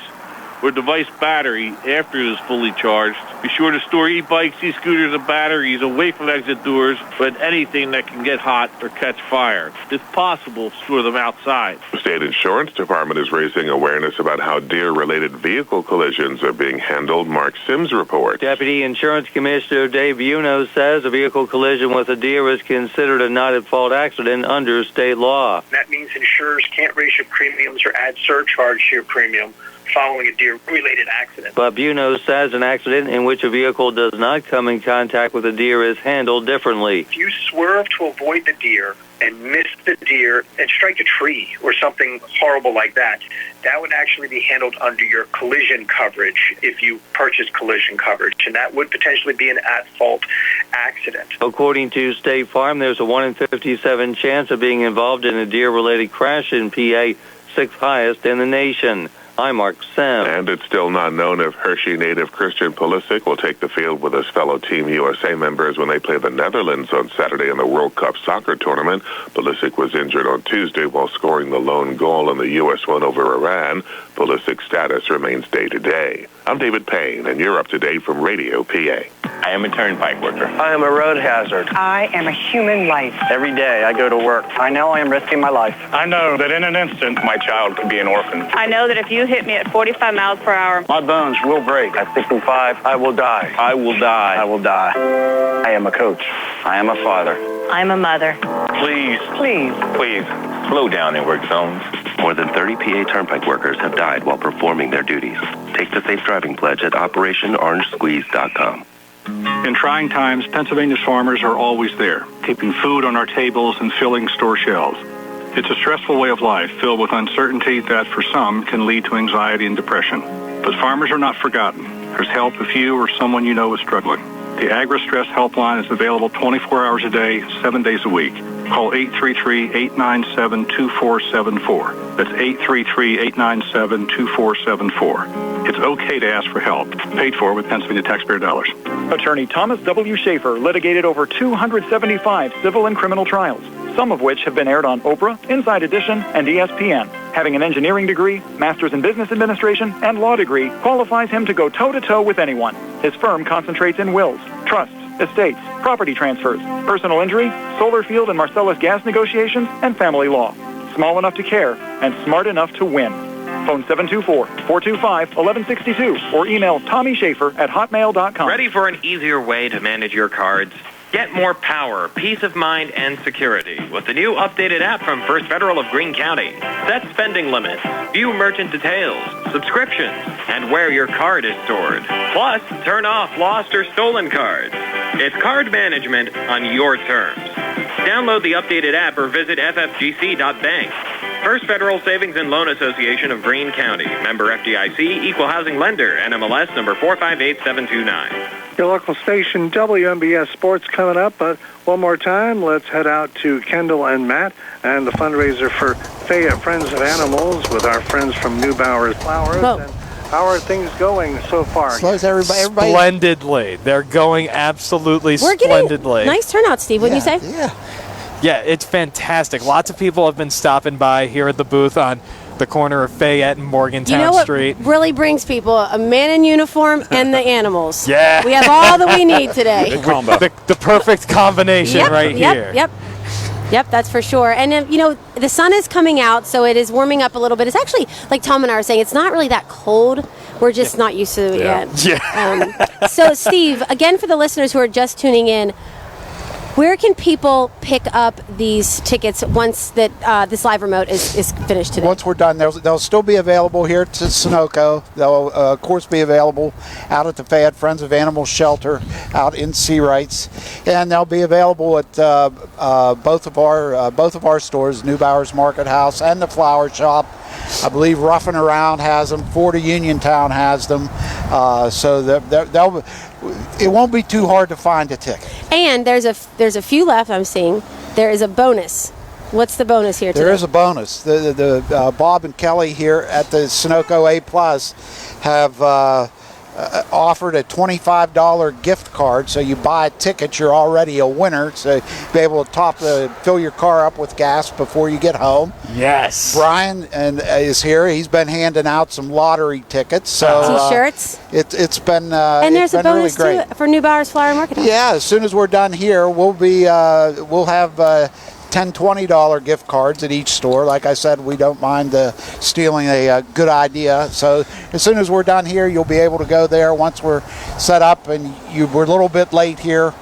or device battery after it is fully charged. Be sure to store e-bikes, e-scooters, and batteries away from exit doors and anything that can get hot or catch fire. If possible, store them outside. The State Insurance Department is raising awareness about how deer-related vehicle collisions are being handled. Mark Sims reports. Deputy Insurance Commissioner Dave Buno says a vehicle collision with a deer is considered a not-at-fault accident under state law. That means insurers can't raise your premiums or add surcharge to your premium following a deer-related accident. But Buno says an accident in which a vehicle does not come in contact with a deer is handled differently. If you swerve to avoid the deer and miss the deer and strike a tree or something horrible like that, that would actually be handled under your collision coverage if you purchase collision coverage, and that would potentially be an at-fault accident. According to State Farm, there's a 1 in 57 chance of being involved in a deer-related crash in PA, 6th highest in the nation. I'm Mark Sims. And it's still not known if Hershey native Christian Pulisic will take the field with his fellow Team USA members when they play the Netherlands on Saturday in the World Cup soccer tournament. Pulisic was injured on Tuesday while scoring the lone goal in the U.S. win over Iran. Pulisic's status remains day-to-day. I'm David Payne, and you're up to date from Radio PA. I am a turnpike worker. I am a road hazard. I am a human life. Every day I go to work. I know I am risking my life. I know that in an instant my child could be an orphan. I know that if you hit me at 45 miles per hour, my bones will break. At 65, I will die. I will die. I will die. I am a coach. I am a father. I'm a mother. Please. Please. Please. Slow down in work zones. More than 30 PA Turnpike workers have died while performing their duties. Take the Safe Driving Pledge at OperationOrangeSqueeze.com. In trying times, Pennsylvania's farmers are always there, keeping food on our tables and filling store shelves. It's a stressful way of life filled with uncertainty that, for some, can lead to anxiety and depression. But farmers are not forgotten. There's help if you or someone you know is struggling. The Agri-Stress Helpline is available 24 hours a day, 7 days a week. Call 833-897-2474. That's 833-897-2474. It's okay to ask for help. Paid for with Pennsylvania taxpayer dollars. Attorney Thomas W. Schaefer litigated over 275 civil and criminal trials, some of which have been aired on Oprah, Inside Edition, and ESPN. Having an engineering degree, master's in business administration, and law degree qualifies him to go toe-to-toe with anyone. His firm concentrates in wills, trusts, estates, property transfers, personal injury, solar field and Marcellus gas negotiations, and family law. Small enough to care and smart enough to win. Phone 724-425-1162 or email TommySchaefer@hotmail.com. Ready for an easier way to manage your cards? Get more power, peace of mind, and security with the new updated app from First Federal of Greene County. Set spending limits, view merchant details, subscriptions, and where your card is stored. Plus, turn off lost or stolen cards. It's card management on your terms. Download the updated app or visit ffgc.bank. First Federal Savings and Loan Association of Greene County. Member FDIC, Equal Housing Lender, NMLS number 458729. Your local station, WMBS Sports, coming up. But one more time, let's head out to Kendall and Matt and the fundraiser for Fayette Friends of Animals with our friends from Neubauers Flowers. Whoa. And how are things going so far? Slows everybody. Splendidly. They're going absolutely we're splendidly. getting nice turnout, Steve, wouldn't you say? Yeah. Yeah, it's fantastic. Lots of people have been stopping by here at the booth on the corner of Fayette and Morgantown You know what Street. really brings people? A man in uniform and the animals. Yeah. We have all that we need today. The perfect combination here. Yep, that's for sure. And, the sun is coming out, so it is warming up a little bit. It's actually, like Tom and I were saying, it's not really that cold. We're just not used to it yet. Yeah. So, Steve, again, for the listeners who are just tuning in, where can people pick up these tickets once that this live remote is finished today? Once we're done, they'll still be available here to Sunoco. They'll, of course, be available out at the Fayette Friends of Animals Shelter out in Seawrights. And they'll be available at both of our stores, Neubauers Market House and the Flower Shop. I believe Ruffin' Around has them. Fort of Uniontown has them. So it won't be too hard to find a ticket. And there's a few left, I'm seeing. There is a bonus What's the bonus here today? There is a bonus. The Bob and Kelly here at the Sunoco A Plus have offered a $25 gift card. So you buy a ticket, you're already a winner. So you'll be able to fill your car up with gas before you get home. Yes. Brian is here. He's been handing out some lottery tickets. So T-shirts. It's been and there's a bonus really too for Neubauers Flower Market. Yeah, as soon as we're done here, we'll have $10, $20 gift cards at each store. Like I said, we don't mind stealing a good idea. So as soon as we're done here, you'll be able to go there once we're set up. And we're a little bit late here.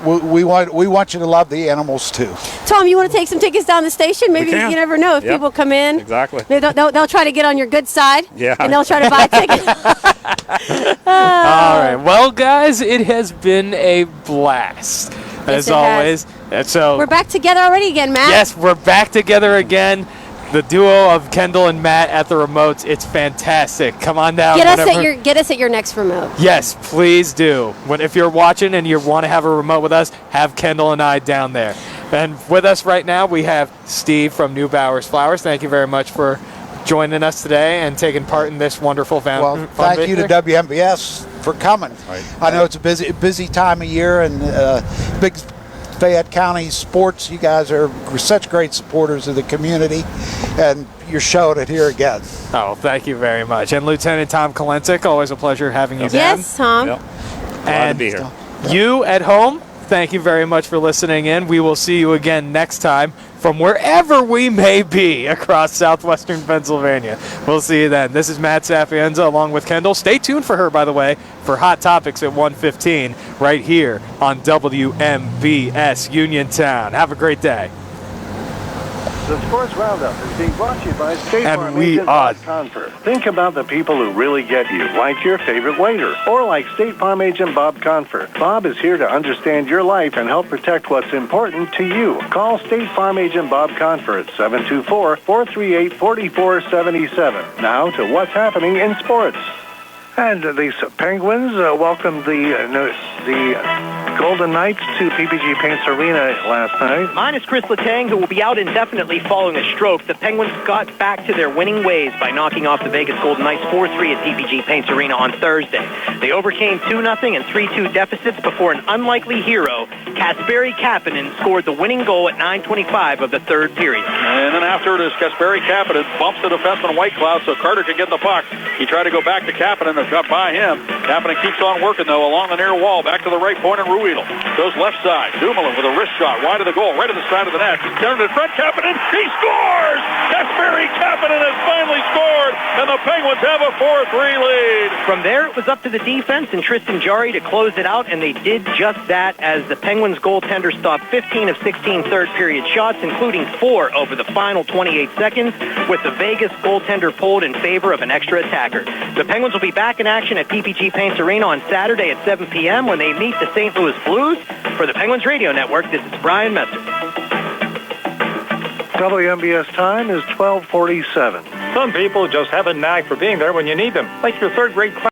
We want you to love the animals too. Tom, you want to take some tickets down the station? Maybe you never know if people come in. Exactly. They'll try to get on your good side. Yeah. And they'll try to buy tickets. All right. Well, guys, it has been a blast as always. So we're back together already again, Matt. Yes, we're back together again. The duo of Kendall and Matt at the remotes. It's fantastic. Come on down. Get us at your next remote. Yes, please do. If you're watching and you want to have a remote with us, have Kendall and I down there. And with us right now, we have Steve from Neubauers Flowers. Thank you very much for joining us today and taking part in this wonderful fun thank you to WMBS for coming. Right. I know it's a busy time of year and big Fayette County sports. You guys are such great supporters of the community, and you're showing it here again. Oh, thank you very much. And Lieutenant Tom Kolensik, always a pleasure having you down. Yes, Tom. Yep. Glad to be here. You at home, thank you very much for listening in. We will see you again next time from wherever we may be across southwestern Pennsylvania. We'll see you then. This is Matt Sapienza along with Kendall. Stay tuned for her, by the way, for Hot Topics at 1:15 right here on WMBS Uniontown. Have a great day. The Sports Roundup is being brought to you by State Farm And we agent are. Bob Confer. Think about the people who really get you, like your favorite waiter, or like State Farm agent Bob Confer. Bob is here to understand your life and help protect what's important to you. Call State Farm agent Bob Confer at 724-438-4477. Now to what's happening in sports. And the Penguins welcomed the Golden Knights to PPG Paints Arena last night. Minus Chris Letang, who will be out indefinitely following a stroke, the Penguins got back to their winning ways by knocking off the Vegas Golden Knights 4-3 at PPG Paints Arena on Thursday. They overcame 2-0 and 3-2 deficits before an unlikely hero, Kasperi Kapanen, scored the winning goal at 9:25 of the third period. And then after it is Kasperi Kapanen bumps the defenseman Whitecloud so Carter can get the puck. He tried to go back to Kapanen. Got by him. Kapanen keeps on working, though, along the near wall. Back to the right point, and Ruedel goes left side. Dumoulin with a wrist shot wide of the goal, right to the side of the net. Down to the front, Kapanen. He scores! Kasperi Kapanen has finally scored, and the Penguins have a 4-3 lead. From there, it was up to the defense and Tristan Jarry to close it out, and they did just that as the Penguins goaltender stopped 15 of 16 third-period shots, including 4 over the final 28 seconds, with the Vegas goaltender pulled in favor of an extra attacker. The Penguins will be back in action at PPG Paints Arena on Saturday at 7 p.m. when they meet the St. Louis Blues. For the Penguins Radio Network, this is Brian Messer. WMBS time is 12:47. Some people just have a knack for being there when you need them, like your third-grade class.